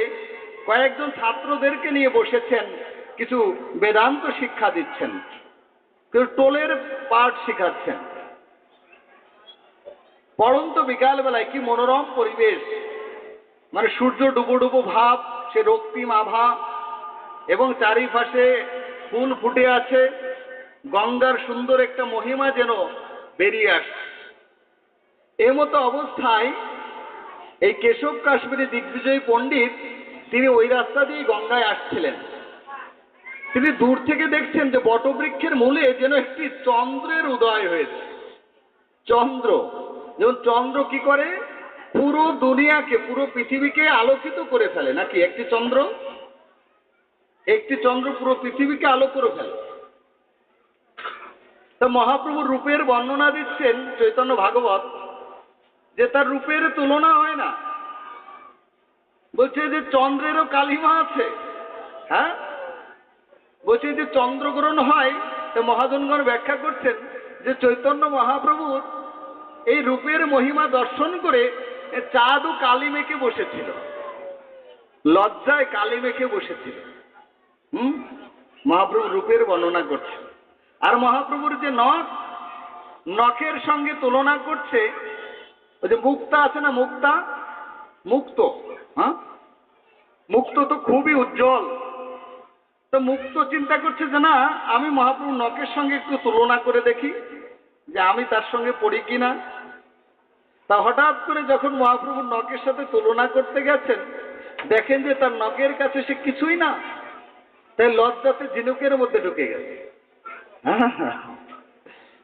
কয়েকজন ছাত্রদেরকে নিয়ে বসেছেন, কিছু বেদান্ত শিক্ষা দিচ্ছেন, কেউ টোলের পাঠ শিখাচ্ছেন। পড়ন্ত বিকালবেলায় কি মনোরম পরিবেশ, মানে সূর্য ডুবো ডুবো ভাব, সে রক্তিম আভা, এবং চারিপাশে ফুল ফুটে আছে, গঙ্গার সুন্দর একটা মহিমা যেন বেরিয়ে আসছে। এই মতো অবস্থায় এই কেশব কাশ্মীরি দিগ্বিজয়ী পণ্ডিত তিনি ওই রাস্তা দিয়ে গঙ্গায় আসছিলেন। তিনি দূর থেকে দেখছেন যে বটবৃক্ষের মূলে যেন একটি চন্দ্রের উদয় হয়েছে। চন্দ্র, যেমন চন্দ্র কি করে, পুরো দুনিয়াকে, পুরো পৃথিবীকে আলোকিত করে ফেলে, নাকি একটি চন্দ্র পুরো পৃথিবীকে আলো করে ফেলে। তা মহাপ্রভুর রূপের বর্ণনা দিচ্ছেন চৈতন্য ভাগবত, যে তার রূপের তুলনা হয় না। বলছে যে চন্দ্রেরও কালিমা আছে। হ্যাঁ, বলছে যে চন্দ্রগ্রহণ হয়, তো মহাজনগণ ব্যাখ্যা করছেন যে চৈতন্য মহাপ্রভুর এই রূপের মহিমা দর্শন করে চাঁদও কালি মেখে বসেছিল, লজ্জায় কালি মেখে বসেছিল। মহাপ্রভু রূপের বর্ণনা করছে। আর মহাপ্রভুর যে নখের সঙ্গে তুলনা করছে, ওই যে মুক্তা আছে না, মুক্ত, হ্যাঁ, মুক্ত তো খুবই উজ্জ্বল। তো মুক্ত চিন্তা করছে যে না, আমি মহাপ্রভুর নখের সঙ্গে একটু তুলনা করে দেখি যে আমি তার সঙ্গে পড়ি কিনা। তা হঠাৎ করে যখন মহাপ্রভুর নখের সাথে তুলনা করতে গেছেন, দেখেন যে তার নখের কাছে সে কিছুই না, তাই লজ্জাতে ঝিনুকের মধ্যে ঢুকে গেছে।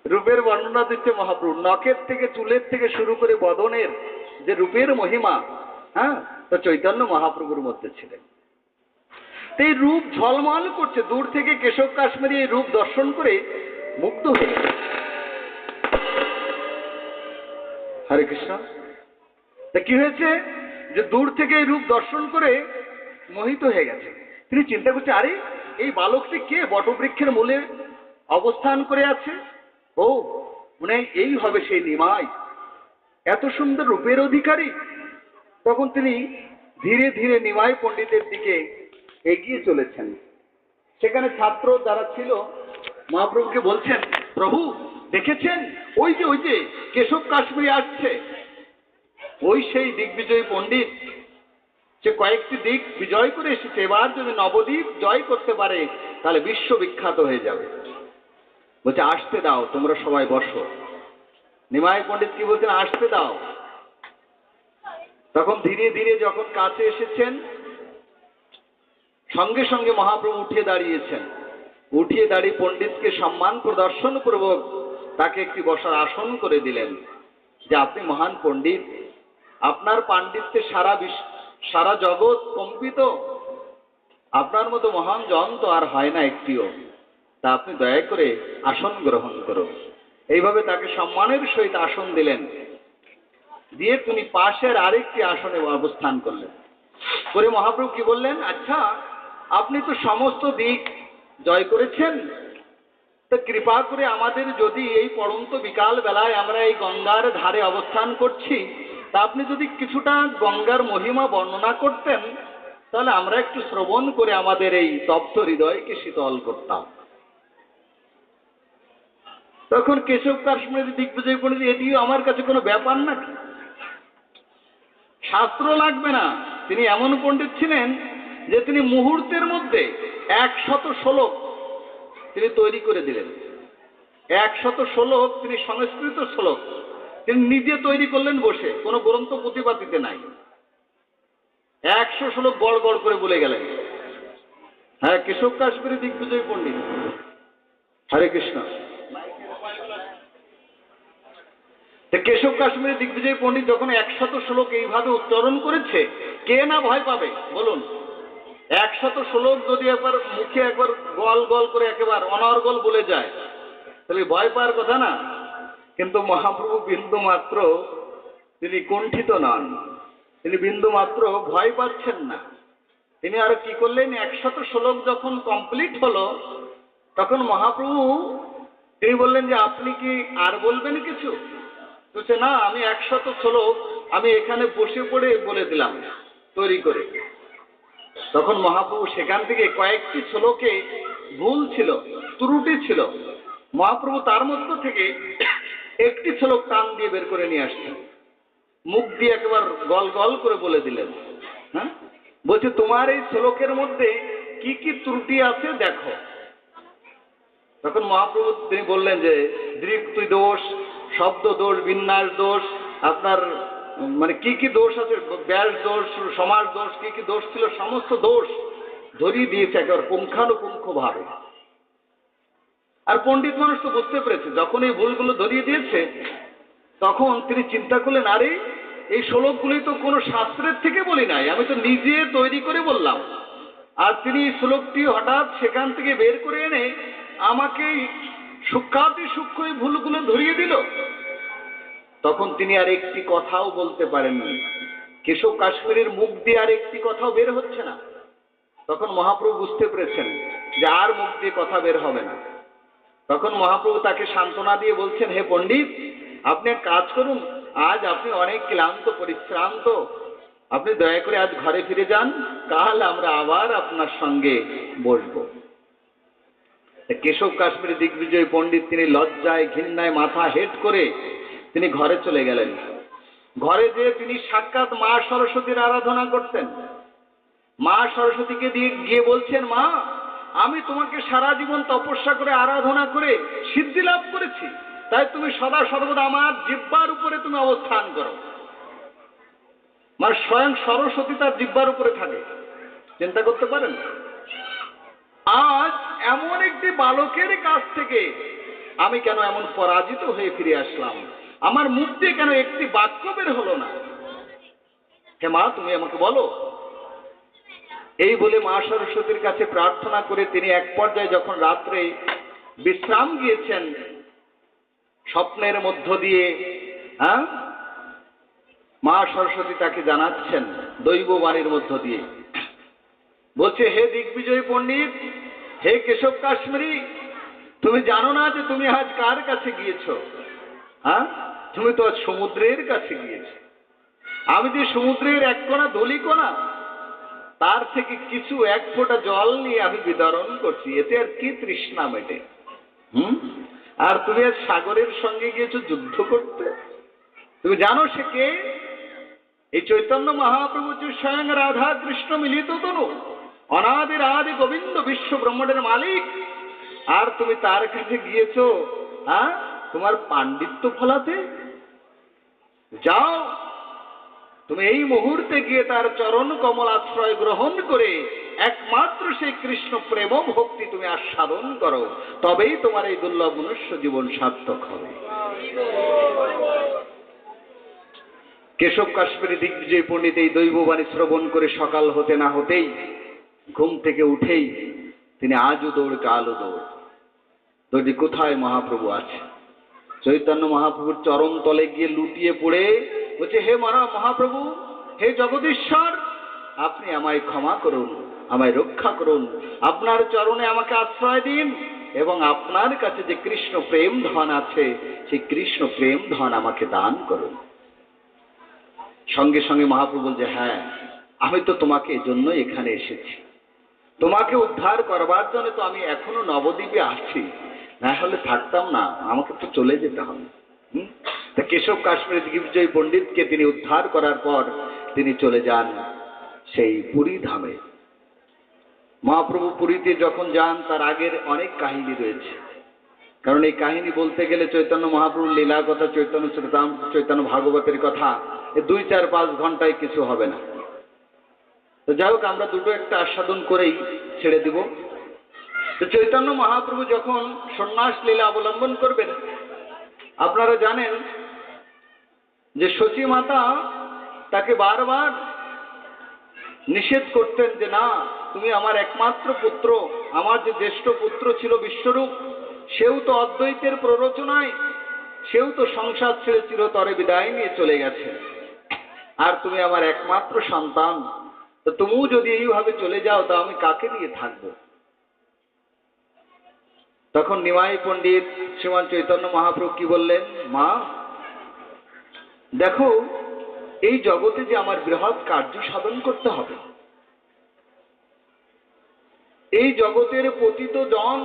রূপের বর্ণনা দিচ্ছে মহাপ্রভু, নখের থেকে, চুলের থেকে শুরু করে বদনের যে রূপের মহিমা, হ্যাঁ, তো চৈতন্য মহাপ্রভুর মধ্যে ছিলেন। এই রূপ ঝলমল করছে। দূর থেকে কেশব কাশ্মীরি এই রূপ দর্শন করে মুগ্ধ হয়ে গেছে। হরে কৃষ্ণ। তা কি হয়েছে, যে দূর থেকে এই রূপ দর্শন করে মোহিত হয়ে গেছে। তিনি চিন্তা করছে, আরে এই বালকটি কে, বটবৃক্ষের মূলে অবস্থান করে আছে? ও, মানে এই হবে সেই নিমাই, এত সুন্দর রূপের অধিকারী। তখন তিনি ধীরে ধীরে নিমাই পণ্ডিতের দিকে এগিয়ে চলেছেন। সেখানে ছাত্র যারা ছিল মহাপ্রভুকে বলছেন, প্রভু দেখেছেন, ওই যে কেশব কাশ্মীরি আসছে, ওই সেই দিগ্বিজয়ী পণ্ডিত, সে কয়েকটি দিক বিজয় করে এসেছে। এবার যদি নবদ্বীপ জয় করতে পারে তাহলে বিশ্ববিখ্যাত হয়ে যাবে। বলছে আসতে দাও, তোমরা সবাই বসো। নিমাই পণ্ডিত কি বলছেন, আসতে দাও। তখন ধীরে ধীরে যখন কাছে এসেছেন, সঙ্গে সঙ্গে মহাপ্রভু উঠে দাঁড়িয়েছেন। উঠিয়ে দাঁড়িয়ে পণ্ডিতকে সম্মান প্রদর্শন পূর্বক তাকে একটি বসার আসন করে দিলেন, যে আপনি মহান পণ্ডিত, আপনার পাণ্ডিত্যে সারা জগৎ কম্পিত, আপনার মতো মহান জন তো আর হয় না একটিও, তা আপনি দয়া করে আসন গ্রহণ করুন। এইভাবে তাকে সম্মানের সহিত আসন দিলেন, দিয়ে তিনি পাশের আরেকটি আসনে অবস্থান করলেন। করে মহাপ্রভু কি বললেন, আচ্ছা আপনি তো সমস্ত দিক জয় করেছেন, তো কৃপা করে আমাদের যদি এই পড়ন্ত বিকাল বেলায় আমরা এই গঙ্গার ধারে অবস্থান করছি, তা আপনি যদি কিছুটা গঙ্গার মহিমা বর্ণনা করতেন, তাহলে আমরা একটু শ্রবণ করে আমাদের এই তপ্ত হৃদয়কে শীতল করতাম। তখন কেশব কাশ্মীর দিগ্বিজয় পণ্ডিত, এটিও আমার কাছে কোনো ব্যাপার না, শাস্ত্র লাগবে না। তিনি এমন পণ্ডিত ছিলেন যে তিনি মুহূর্তের মধ্যে 100 শ্লোক তিনি তৈরি করে দিলেন। 100 শ্লোক, তিনি সংস্কৃত শ্লোক তিনি নিজে তৈরি করলেন বসে, কোনো গ্রন্থ প্রতিপাদিতে নাই। 100 শ্লোক গড় গড় করে বলে গেলেন। হ্যাঁ, কেশব কাশ্মীরি দিগ্বিজয় পণ্ডিত। হরে কৃষ্ণ। কেশব কাশ্মীরি দিগ্বিজয় পণ্ডিত যখন 100 শ্লোক এইভাবে উচ্চারণ করেছে, কে না ভয় পাবে বলুন? 100 শ্লোক যদি একবার মুখে একবার গল গল করে একেবারে অনর্গল বলে যায়, তাহলে ভয় পাওয়ার কথা না। কিন্তু মহাপ্রভু বিন্দু মাত্র তিনি কুণ্ঠিত নন, তিনি বিন্দু মাত্র ভয় পাচ্ছেন না। তিনি আর কি করলেন, 100 শ্লোক যখন কমপ্লিট হলো, তখন মহাপ্রভু তিনি বললেন যে আপনি কি আর বলবেন কিছু? বলছে না, আমি 100 শ্লোক আমি এখানে বসে পড়ে বলে দিলাম তৈরি করে। তখন মহাপ্রভু সেখান থেকে কয়েকটি শ্লোকে ভুল ছিল, ত্রুটি ছিল, মহাপ্রভু তার মধ্য থেকে একটি শ্লোক টান দিয়ে বের করে নিয়ে আসছেন, মুখ দিয়ে একবার গল গল করে বলে দিলেন। হ্যাঁ, বলছে তোমার এই শ্লোকের মধ্যে কি কি ত্রুটি আছে দেখো। তখন মহাপ্রভু তিনি বললেন যে দৃক্তি দোষ, শব্দ দোষ, বিন্যাস দোষ, আপনার মানে কি কি দোষ আছে, ব্যাস দোষ, সমাজ দোষ, কি কি দোষ ছিল, সমস্ত দোষ ধরিয়ে দিয়েছে একবার পুঙ্খানুপুঙ্খ ভাবে। আর পণ্ডিত মানুষ তো বুঝতে পেরেছে, যখন এই ভুলগুলো ধরিয়ে দিয়েছে, তখন তিনি চিন্তা করলেন, আরে এই শ্লোকগুলি তো কোনো শাস্ত্রের থেকে বলি নাই, আমি তো নিজে তৈরি করে বললাম। আর তিনি শ্লোকটি হঠাৎ সেখান থেকে বের করে এনে আমাকে সূক্ষ্মাতি সূক্ষ্ম এই ভুলগুলো ধরিয়ে দিল। তখন তিনি আর একটি কথাও বলতে পারেননি, কেশব কাশ্মীরের মুখ দিয়ে আর একটি কথাও বের হচ্ছে না। তখন মহাপ্রভু বুঝতে পেরেছেন যে আর মুখ দিয়ে কথা বের হবে না। তখন মহাপ্রভু তাকে সান্ত্বনা দিয়ে বলছেন, হে পণ্ডিত, আপনি এক কাজ করুন, আজ আপনি অনেক ক্লান্ত পরিশ্রান্ত, আপনি দয়া করে আজ ঘরে ফিরে যান, কাল আমরা আবার আপনার সঙ্গে বসবো। কেশব কাশ্মীরি দিগ্বিজয় পণ্ডিত তিনি লজ্জায় ঘৃণায় মাথা হেট করে তিনি ঘরে চলে গেলেন। ঘরে যেয়ে তিনি সাক্ষাৎ মা সরস্বতীর আরাধনা করতেন। মা সরস্বতীকে দিয়ে গিয়ে বলছেন, মা, আমি তোমাকে সারা জীবন তপস্যা করে আরাধনা করে সিদ্ধি লাভ করেছি, তাই তুমি সদা সর্বদা আমার জিহ্বার উপরে তুমি অবস্থান করো। মানে স্বয়ং সরস্বতী তার জিহ্বার উপরে থাকে, চিন্তা করতে পারেন? আজ এমন একটি বালকের কাছ থেকে আমি কেন এমন পরাজিত হয়ে ফিরে আসলাম, আমার মুখ দিয়ে কেন একটি বাক্য বের হলো না? হে মা, তুমি আমাকে বলো। এই বলে মা সরস্বতীর কাছে প্রার্থনা করে তিনি এক পর্যায়ে যখন রাত্রে বিশ্রাম গিয়েছেন, স্বপ্নের মধ্য দিয়ে মা সরস্বতী তাকে জানাচ্ছেন দৈববাণীর মধ্য দিয়ে, বলছে, হে দিগ্বিজয় পণ্ডিত, হে কেশব কাশ্মীরি, তুমি জানো না যে তুমি আজ কার কাছে গিয়েছো? তুমি তো আজ সমুদ্রের কাছে গিয়েছো। আমি যে সমুদ্রের এক কোনা ধলি কোনা, তার থেকে কিছু এক ফোঁটা জল নিয়ে আমি বিতরণ করছি, এতে আর কি তৃষ্ণা মেটে? আর তুমি আজ সাগরের সঙ্গে গিয়েছো যুদ্ধ করতে। তুমি জানো সে কে? এই চৈতন্য মহাপ্রভু যে স্বয়ং রাধা কৃষ্ণ মিলিত তনু, অনাদির আদি গোবিন্দ বিশ্ব ব্রহ্মাণ্ডের মালিক, আর তুমি তার কাছে গিয়েছো হ্যাঁ তোমার পাণ্ডিত্য ফলাতে? যাও, তুমি এই মুহূর্তে গিয়ে তার চরণ কমল আশ্রয় গ্রহণ করে একমাত্র সেই কৃষ্ণ প্রেম ভক্তি তুমি আস্বাদন করো, তবেই তোমার এই দুর্লভ মনুষ্য জীবন সার্থক হবে। কেশব কাশ্মীরি দিগ্বিজয় পণ্ডিত এই দৈববাণী শ্রবণ করে সকাল হতে না হতেই ঘুম থেকে উঠেই তিনি আজও দৌড় কালও দৌড়, দৌড়ি কোথায় মহাপ্রভু আছে। চৈতন্য মহাপ্রভুর চরণ তলে গিয়ে লুটিয়ে পড়ে বলছে, হে মহাপ্রভু, হে জগদীশ্বর, আপনি আমায় ক্ষমা করুন, আমায় রক্ষা করুন, আপনার চরণে আমাকে আশ্রয় দিন, এবং আপনার কাছে যে কৃষ্ণ প্রেম ধন আছে সেই কৃষ্ণ প্রেম ধন আমাকে দান করুন। সঙ্গে সঙ্গে মহাপ্রভু বলছে, হ্যাঁ, আমি তো তোমাকে এজন্য এখানে এসেছি, তোমাকে উদ্ধার করবার জন্য তো আমি এখনো নবদ্বীপে আছি, না হলে থাকতাম না, আমাকে তো চলে যেতে হবে। তা কেশব কাশ্মীর দিগ্বিজয় পণ্ডিতকে তিনি উদ্ধার করার পর তিনি চলে যান সেই পুরী ধামে। মহাপ্রভু পুরীতে যখন যান তার আগের অনেক কাহিনী রয়েছে, কারণ এই কাহিনী বলতে গেলে চৈতন্য মহাপ্রভুর লীলার কথা, চৈতন্য ভাগবতের কথা, 2-4-5 ঘন্টায় কিছু হবে না। তো যাই হোক, আমরা দুটো একটা আস্বাদন করেই ছেড়ে দিব। তো চৈতন্য মহাপ্রভু যখন সন্ন্যাস লীলা অবলম্বন করবেন, আপনারা জানেন যে সচী মাতা তাকে বারবার নিষেধ করতেন যে না, তুমি আমার একমাত্র পুত্র, আমার যে জ্যেষ্ঠ পুত্র ছিল বিশ্বরূপ, সেও তো অদ্বৈতের প্ররোচনায়, সেও তো সংসার ছেড়ে চিরতরে বিদায় নিয়ে চলে গেছে, আর তুমি আমার একমাত্র সন্তান, তো তুমিও যদি এইভাবে চলে যাও তা আমি কাকে নিয়ে থাকবো? তখন নিমাই পণ্ডিত শ্রীমান চৈতন্য মহাপ্রভু কি বললেন, মা দেখো, এই জগতে যে আমার বৃহৎ কার্য সাধন করতে হবে, এই জগতের পতিত জন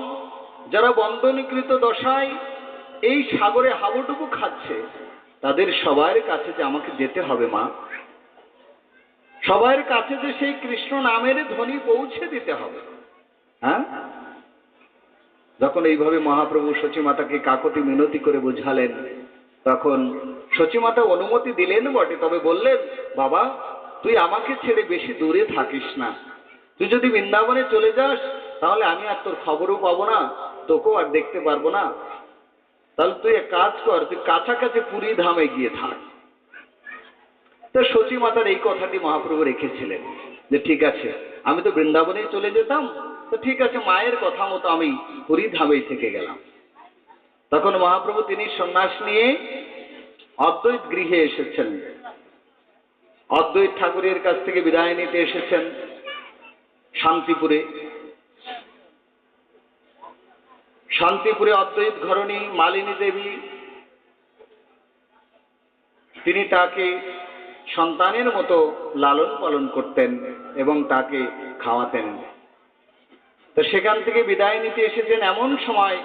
যারা বন্ধনীকৃত দশায় এই সাগরে হাবুডুবু খাচ্ছে, তাদের সবার কাছে যে আমাকে যেতে হবে মা, সবার কাছে যে সেই কৃষ্ণ নামের ধ্বনি পৌঁছে দিতে হবে। হ্যাঁ, যখন এইভাবে মহাপ্রভু সচীমাতাকে কাকতি মিনতি করে বুঝালেন, তখন সচীমাতা অনুমতি দিলেন বটে, তবে বললেন, বাবা তুই আমাকে ছেড়ে বেশি দূরে থাকিস না, তুই যদি বৃন্দাবনে চলে যাস তাহলে আমি আর তোর খবরও পাবো না, তোকেও আর দেখতে পারবো না, তাহলে তুই এক কাজ কর, তুই কাছাকাছি পুরী ধামে গিয়ে থাক। তো সচীমাতার এই কথাটি মহাপ্রভু রেখেছিলেন যে ঠিক আছে, আমি তো বৃন্দাবনেই চলে যেতাম, তো ঠিক আছে, মায়ের কথা মতো আমি পুরী ধামেই থেকে গেলাম। তখন মহাপ্রভু তিনি সন্ন্যাস নিয়ে অদ্বৈত গৃহে এসেছেন, অদ্বৈত ঠাকুরের কাছ থেকে বিদায় নিতে এসেছেন শান্তিপুরে। শান্তিপুরে অদ্বৈত ঘরণী মালিনী দেবী, তিনি তাকে সন্তানের মতো লালন পালন করতেন এবং তাকে খাওয়াতেন। তো সেখান থেকে বিদায় নিতে এসেছেন এমন সময়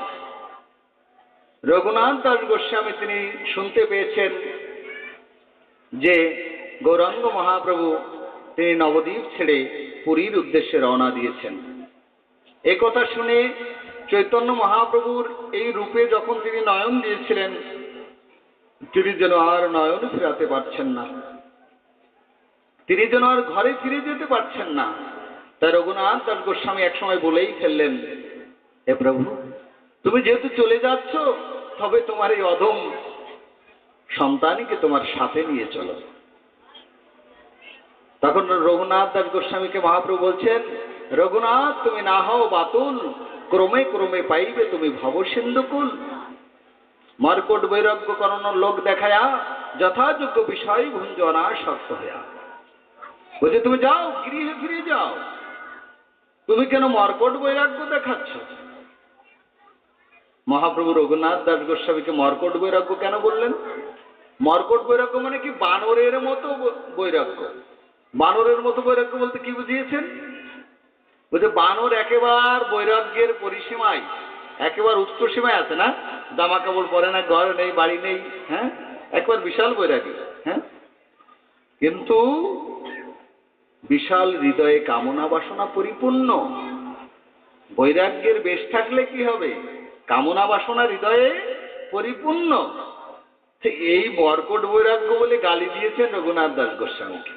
রঘুনাথ দাস গোস্বামী তিনি শুনতে পেয়েছেন যে গৌরাঙ্গ মহাপ্রভু তিনি নবদ্বীপ ছেড়ে পুরীর উদ্দেশ্যে রওনা দিয়েছেন। এ কথা শুনে চৈতন্য মহাপ্রভুর এই রূপে যখন তিনি নয়ন দিয়েছিলেন, তিনি যেন আর নয়ন ফিরাতে পারছেন না, তিনি যেন আর ঘরে ফিরে যেতে পারছেন না। তাই রঘুনাথ দাস গোস্বামী একসময় বলেই ফেললেন, হে প্রভু, তুমি যেহেতু চলে যাচ্ছ, তবে তোমার এই অধম সন্তানকে তোমার সাথে নিয়ে চলো। তখন রঘুনাথ দাস গোস্বামীকে মহাপ্রভু বলছেন, রঘুনাথ তুমি না হও বাতুল, ক্রমে ক্রমে পাইবে তুমি ভবসিন্ধুকুল। মর্কট বৈরাগ্য করণ লোক দেখায়া যথাযোগ্য বিষয় ভুঞ্জ অনাসক্ত হইয়া। বলছে তুমি যাও, গৃহে ফিরে যাও, তুমি কেন মর্কট বৈরাগ্য দেখাচ্ছ? মহাপ্রভু রঘুনাথ দাস গোস্বামীকে মর্কট বৈরাগ্য কেন বললেন? মর্কট বৈরাগ্য মানে কি বানরের মতো বৈরাগ্য। বানরের মতো বৈরাগ্য বলতে কি বুঝিয়েছেন? বলছে বানর একেবারে বৈরাগ্যের পরিসীমায়, একেবারে উচ্চ সীমায় আছে না, জামা কাপড় পরে না, ঘর নেই, বাড়ি নেই, হ্যাঁ, একবার বিশাল বৈরাগী। হ্যাঁ, কিন্তু বিশাল হৃদয়ে কামনা বাসনা পরিপূর্ণ। বৈরাগ্যের বেশ থাকলে কি হবে? কামনা বাসনা হৃদয়ে পরিপূর্ণ। তো এই মর্কট বৈরাগ্য বলে গালি দিয়েছেন রঘুনাথ দাস গোস্বামীকে,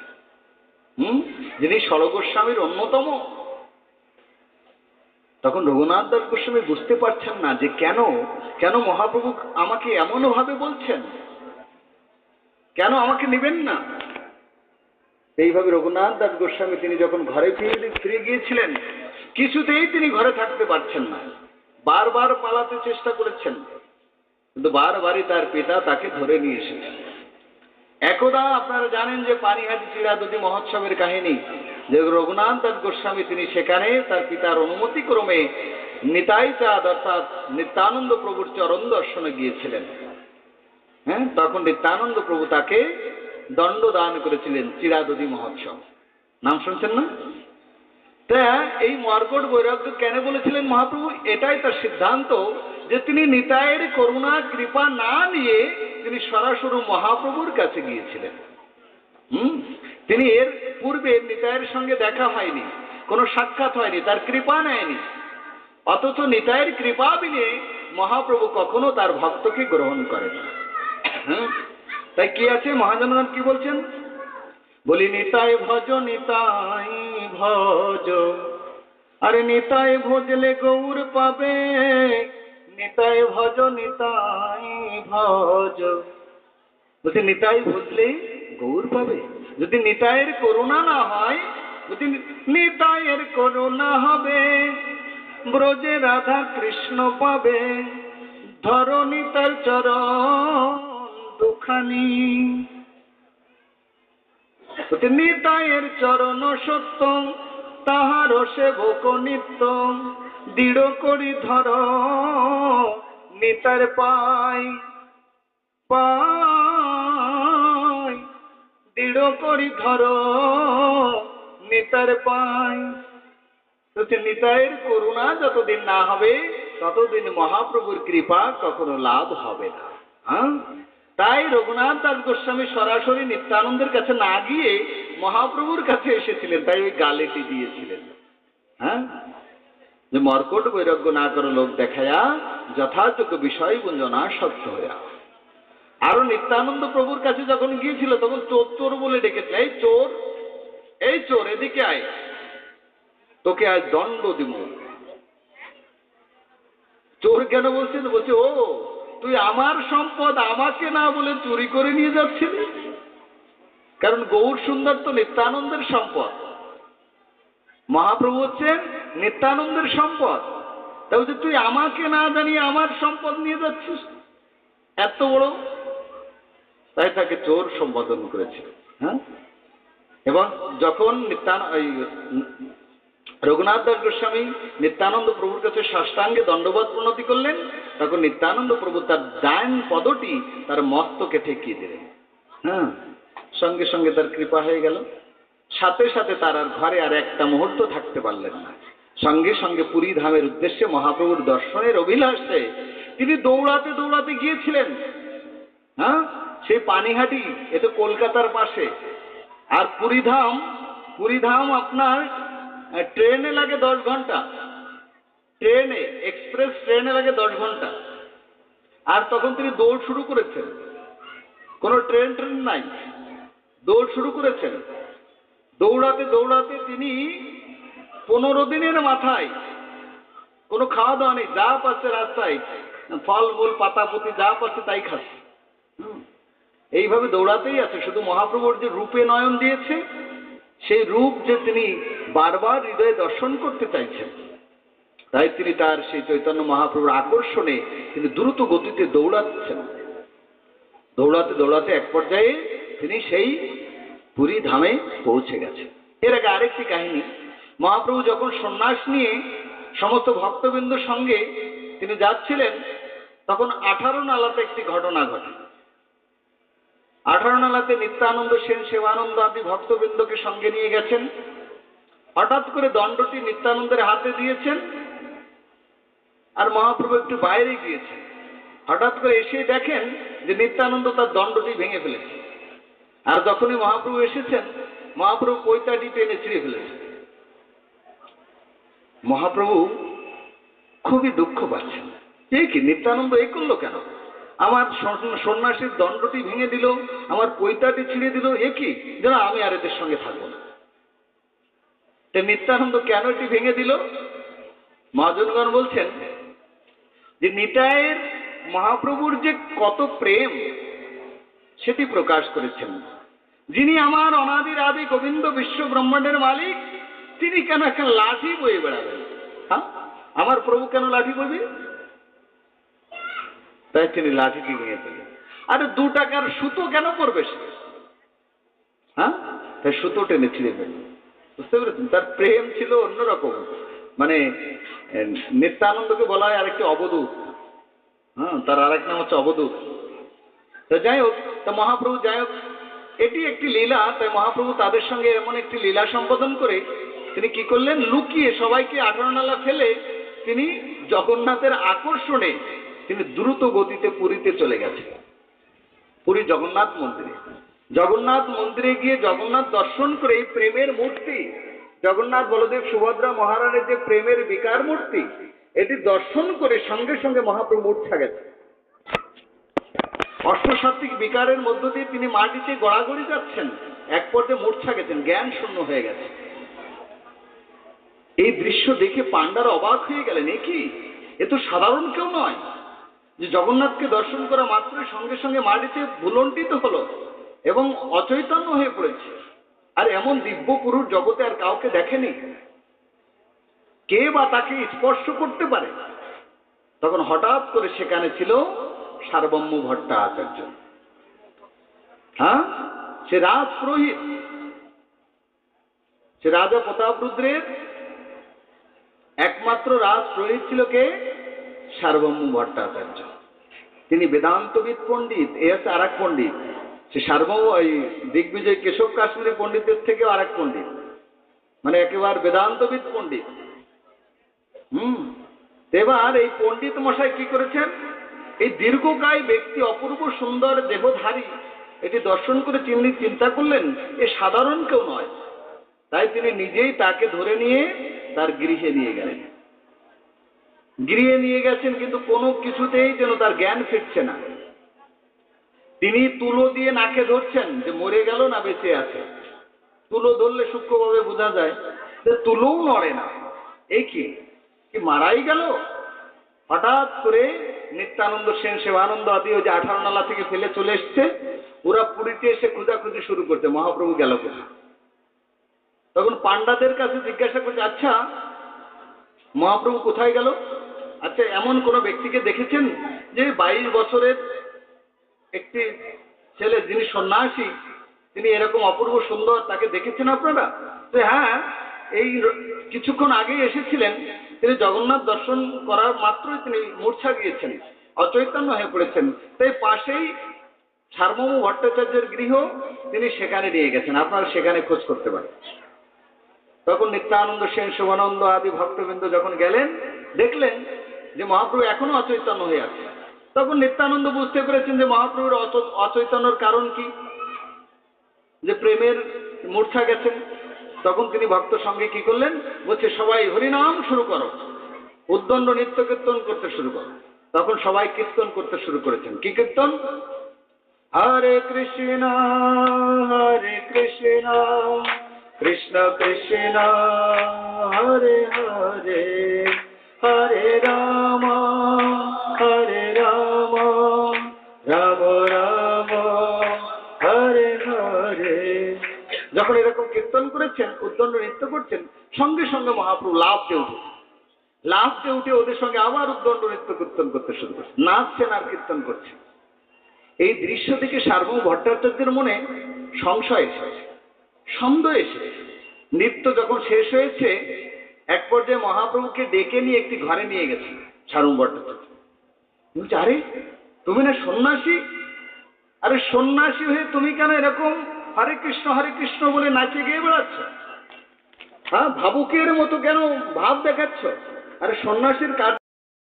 যিনি ষড়গোস্বামীর অন্যতম। তখন রঘুনাথ দাস গোস্বামী বুঝতে পারছেন না যে কেন কেন মহাপ্রভু আমাকে এমন ভাবে বলছেন, কেন আমাকে নেবেন না। এইভাবে রঘুনাথ দাস গোস্বামী তিনি যখন ঘরে ফিরে গিয়েছিলেন, কিছুতেই তিনি ঘরে থাকতে পারছেন না। বারবার পালাতে চেষ্টা করেছেন, কিন্তু বারবারই তার পিতা তাকে ধরে নিয়ে এসেছেন। একদা আপনারা জানেন যে পানিহাটি চিরাদুতি মহোৎসবের কাহিনী, যে রঘুনাথ দাস গোস্বামী তিনি সেখানে তার পিতার অনুমতি ক্রমে নিতাই চাঁদ অর্থাৎ নিত্যানন্দ প্রভুর চরণ দর্শনে গিয়েছিলেন। তখন নিত্যানন্দ প্রভু তাকে দণ্ড দান করেছিলেন চিরাদুতি মহোৎসব। নাম শুনছেন না? তা এই মর্কট বৈরাগ্য কেন বলেছিলেন মহাপ্রভু? এটাই তার সিদ্ধান্ত যে তিনি নিতাইয়ের করুণা কৃপা না নিয়ে তিনি সরাসরি মহাপ্রভুর কাছে গিয়েছিলেন। তিনি এর পূর্বে নিতাইয়ের সঙ্গে দেখা হয়নি, কোনো সাক্ষাৎ হয়নি, তার কৃপা নেয়নি। অথচ নিতাইয়ের কৃপা বিনে মহাপ্রভু কখনো তার ভক্তকে গ্রহণ করেন না। তাই কি আছে, মহাজনগণ কি বলছেন? বলি নিতাই ভজ নিতাই ভজ, আরে নিতাই ভজলে গৌর পাবে, নিতাই ভজ নিতাই ভজ। বলছে নিতাই ভজলে গৌর পাবে। যদি নিতাইয়ের করুণা না হয়, যদি নিতাইয়ের করুণা হবে, ব্রজে রাধা কৃষ্ণ পাবে, ধরণী তার চরণ দুখানি। নিতাইয়ের চরণ সত্য, তাহার সেবক নিত্য, দৃঢ় করি ধর নিতার পাই পাই, দৃঢ় করি ধর নিতার পাই। নিতাইয়ের করুণা যতদিন না হবে ততদিন মহাপ্রভুর কৃপা কখনো লাভ হবে না। তাই রঘুনাথ দাস গোস্বামী সরাসরি নিত্যানন্দের কাছে না গিয়ে মহাপ্রভুর কাছে এসেছিলেন, তাই ওই গালিটি দিয়েছিলেন। যে মর্কট বৈরাগ্য না করো লোক দেখায়া, যথাযোগ্য বিষয় গুঞ্জনা সত্য হইয়া। আরো নিত্যানন্দ প্রভুর কাছে যখন গিয়েছিল তখন চোর চোর বলে ডেকেছে, এই চোর, এই চোর, এদিকে আয়, তোকে আজ দণ্ড দিব। চোর কেন বলছেন? বলছে ও তুই আমার সম্পদ আমাকে না বলে চুরি করে নিয়ে যাচ্ছিলি। কারণ গৌর সুন্দর তো নিত্যানন্দের সম্পদ, মহাপ্রভু হচ্ছেন নিত্যানন্দের সম্পদ। তা বলছে তুই আমাকে না জানিয়ে আমার সম্পদ নিয়ে যাচ্ছিস, এত বড়। তাই তাকে চোর সম্বোধন করেছিল। এবং যখন রঘুনাথ দাস গোস্বামী নিত্যানন্দ প্রভুর কাছে সাষ্টাঙ্গে দণ্ডবত প্রণতি করলেন, তখন নিত্যানন্দ প্রভু তার ডান পদটি তার মস্তকে ঠেকিয়ে দিলেন। সঙ্গে সঙ্গে তার কৃপা হয়ে গেল। সাথে সাথে তার আর ঘরে আর একটা মুহূর্ত থাকতে পারলেন না। সঙ্গে সঙ্গে পুরী ধামের উদ্দেশ্যে মহাপ্রভুর দর্শনের অভিলাষে তিনি দৌড়াতে দৌড়াতে গিয়েছিলেন। সেই পানিহাটি, এ তো কলকাতার পাশে। আর পুরীধাম আপনার ট্রেনে লাগে 10 ঘন্টা, ট্রেনে, এক্সপ্রেস ট্রেনে লাগে 10 ঘন্টা। আর তখন তিনি দৌড় শুরু করেছেন, কোনো ট্রেন নাই, দৌড় শুরু করেছেন। দৌড়াতে দৌড়াতে তিনি 15 দিনের মাথায় কোনো খাওয়া দাওয়া নেই, যা পাচ্ছে রাস্তায় ফল মূল পাতাপুতি যা পাচ্ছে তাই খাচ্ছে। এইভাবে দৌড়াতেই আছে। শুধু মহাপ্রভুর যে রূপে নয়ন দিয়েছে, সেই রূপ যে তিনি বারবার হৃদয়ে দর্শন করতে চাইছেন, তাই তিনি তার সেই চৈতন্য মহাপ্রভুর আকর্ষণে তিনি দ্রুত গতিতে দৌড়াচ্ছেন। দৌড়াতে দৌড়াতে এক পর্যায়ে তিনি সেই পুরী ধামে পৌঁছে গেছেন। এর আগে আরেকটি কাহিনী, মহাপ্রভু যখন সন্ন্যাস নিয়ে সমস্ত ভক্তবৃন্দর সঙ্গে তিনি যাচ্ছিলেন, তখন 18 নালাতে একটি ঘটনা ঘটে। 18 নালাতে নিত্যানন্দ সেন, সেবানন্দ আদি ভক্তবৃন্দকে সঙ্গে নিয়ে গেছেন। হঠাৎ করে দণ্ডটি নিত্যানন্দের হাতে দিয়েছেন, আর মহাপ্রভু একটু বাইরে গিয়েছেন। হঠাৎ করে এসে দেখেন যে নিত্যানন্দ তার দণ্ডটি ভেঙে ফেলেছে। আর যখনই মহাপ্রভু এসেছেন, মহাপ্রভু পৈতাটি টেনে ছিঁড়ে ফেলেছেন। মহাপ্রভু খুবই দুঃখ পাচ্ছেন। এ কি নিত্যানন্দ এই করলো কেন? আমার সন্ন্যাসীর দণ্ডটি ভেঙে দিল, আমার পৈতাটি ছিঁড়ে দিল, এ কি? যেন আমি আর এদের সঙ্গে থাকবো না। নিত্যানন্দ কেন এটি ভেঙে দিল? মহাজনগণ বলছেন যে নিতাইয়ের মহাপ্রভুর যে কত প্রেম সেটি প্রকাশ করেছেন। যিনি আমার অনাদির আদি গোবিন্দ বিশ্ব ব্রহ্মাণ্ডের মালিক, তিনি কেন একটা লাঠি বয়ে বেড়াবেন? হ্যাঁ, আমার প্রভু কেন লাঠি বইবে? তাই তিনি লাঠিটি নিয়ে ফেলেন। আরে 2 টাকার সুতো কেন পড়বে সে? হ্যাঁ, তাই সুতো টেনে ছিঁড়ে ফেললেন। বুঝতে পেরেছেন? তার প্রেম ছিল অন্যরকম। মানে নিত্যানন্দকে বলা হয় আরেকটি অবধূত। হ্যাঁ, তার আরেক নাম হচ্ছে অবধূত। তো যাই হোক, তা মহাপ্রভু যাই হোক, এটি একটি লীলা। তাই মহাপ্রভু তাদের সঙ্গে এমন একটি লীলা সম্পাদন করে তিনি কি করলেন, লুকিয়ে সবাইকে 18 নালা ফেলে তিনি জগন্নাথের আকর্ষণে তিনি দ্রুত গতিতে পুরীতে চলে গেছেন। পুরী জগন্নাথ মন্দিরে, জগন্নাথ মন্দিরে গিয়ে জগন্নাথ দর্শন করে এই প্রেমের মূর্তি, জগন্নাথ বলদেব সুভদ্রা মহারানের যে প্রেমের বিকার মূর্তি, এটি দর্শন করে সঙ্গে সঙ্গে মহাপ্রভু মূর্ছা গেছে। অষ্টসাত্ত্বিক বিকারের মধ্য দিয়ে তিনি মাটিতে গড়াগড়ি যাচ্ছেন, এক পর্যায়ে মূর্ছা গেছেন, জ্ঞান শূন্য হয়ে গেছে। এই দৃশ্য দেখে পাণ্ডারা অবাক হয়ে গেলেন। এ কি? এ তো সাধারণ কেউ নয় যে জগন্নাথকে দর্শন করা মাত্রই সঙ্গে সঙ্গে মাটিতে ভুলণ্ঠিত হলো এবং অচৈতন্য হয়ে পড়েছে। আর এমন দিব্য পুরুষ জগতে আর কাউকে দেখেনি। কে বা তাকে স্পর্শ করতে পারে? তখন হঠাৎ করে সেখানে ছিল সার্বভৌম ভট্টাচার্য। হ্যাঁ, সে রাজপুরোহিত, সে রাজা প্রতাপরুদ্রের একমাত্র রাজপুরোহিত ছিল কে? সার্বভৌম ভট্টাচার্য। তিনি বেদান্তবিদ পণ্ডিত। এ হচ্ছে আর এক পণ্ডিত। সে সার্বভৌম ওই দিগ্বিজয় কেশব কাশ্মীরি পণ্ডিতের থেকেও আর এক পণ্ডিত, মানে একেবারে বেদান্তবিদ পণ্ডিত। এবার এই পণ্ডিত মশাই কি করেছেন, এই দীর্ঘকায় ব্যক্তি, অপূর্ব সুন্দর দেহধারী, এটি দর্শন করে তিনি চিন্তা করলেন এ সাধারণ কেউ নয়। তাই তিনি নিজেই তাকে ধরে নিয়ে তার গৃহে নিয়ে গেলেন। গৃহে নিয়ে গেছেন, কিন্তু কোনো কিছুতেই যেন তার জ্ঞান ফিরছে না। তিনি তুলো দিয়ে নাকে ধরছেন যে মরে গেল না বেঁচে আছে। তুলো ধরলে সূক্ষ্মভাবে বোঝা যায় যে তুলোও নড়ে না। এই কি মারাই গেল? হঠাৎ করে নিত্যানন্দ সেন, সেবানন্দ আদি ওই যে 18 নালা থেকে ফেলে চলে এসছে, ওরা পুরীতে এসে খোঁজাখুঁজি শুরু করছে মহাপ্রভু গেল কোথায়। তখন পাণ্ডাদের কাছে জিজ্ঞাসা করছে, আচ্ছা মহাপ্রভু কোথায় গেল? আচ্ছা এমন কোন ব্যক্তিকে দেখেছেন যে 22 বছরের একটি ছেলে যিনি সন্ন্যাসী, তিনি এরকম অপূর্ব সুন্দর, তাকে দেখেছেন আপনারা? যে হ্যাঁ, এই কিছুক্ষণ আগে এসেছিলেন, তিনি জগন্নাথ দর্শন করার মাত্রই তিনি মূর্ছা গিয়েছেন, অচৈতন্য হয়ে পড়েছেন। তাই পাশেই সার্বভৌম ভট্টাচার্যের গৃহ, তিনি সেখানে নিয়ে গেছেন, আপনারা সেখানে খোঁজ করতে পারেন। তখন নিত্যানন্দ সেন, শুভানন্দ আদি ভক্তবৃন্দ যখন গেলেন, দেখলেন যে মহাপ্রভু এখনো অচৈতন্য হয়ে আছে। তখন নিত্যানন্দ বুঝতে পেরেছেন যে মহাপ্রভুর অচৈতন্যর কারণ কি, যে প্রেমের মূর্ছা গেছেন। তখন তিনি ভক্ত সঙ্গে কি করলেন, বলছে সবাই হরিনাম শুরু করো, উদ্দণ্ড নৃত্য কীর্তন করতে শুরু করো। তখন সবাই কীর্তন করতে শুরু করেছেন। কি কীর্তন? হরে কৃষ্ণ কৃষ্ণ কৃষ্ণ হরে হরে, হরে রাম রাম রাম হরে হরে। যখন এরকম কীর্তন করেছেন, উদ্দণ্ড নৃত্য করছেন, সঙ্গে সঙ্গে মহাপ্রভু লাফ দিয়ে উঠে ওদের সঙ্গে আবার উদ্দণ্ড নৃত্য কীর্তন করতে শুরু করছেন, নাচছেন আর কীর্তন করছেন। এই দৃশ্য দেখে সার্বভৌম ভট্টাচার্যের মনে সংশয় এসেছে, সন্দেহ এসেছে। নৃত্য যখন শেষ হয়েছে, এক পর্যায়ে মহাপ্রভুকে ডেকে নিয়ে একটি ঘরে নিয়ে গেছে সার্বভৌম ভট্টাচার্য। বলছে, আরে তুমি না সন্ন্যাসী? আরে সন্ন্যাসী হয়ে তুমি কেন এরকম হরে কৃষ্ণ বলে নাচে গিয়ে বেড়াচ্ছ? হ্যাঁ, ভাবুকের মতো কেন ভাব দেখাচ্ছ? আরে সন্ন্যাসীর কাজ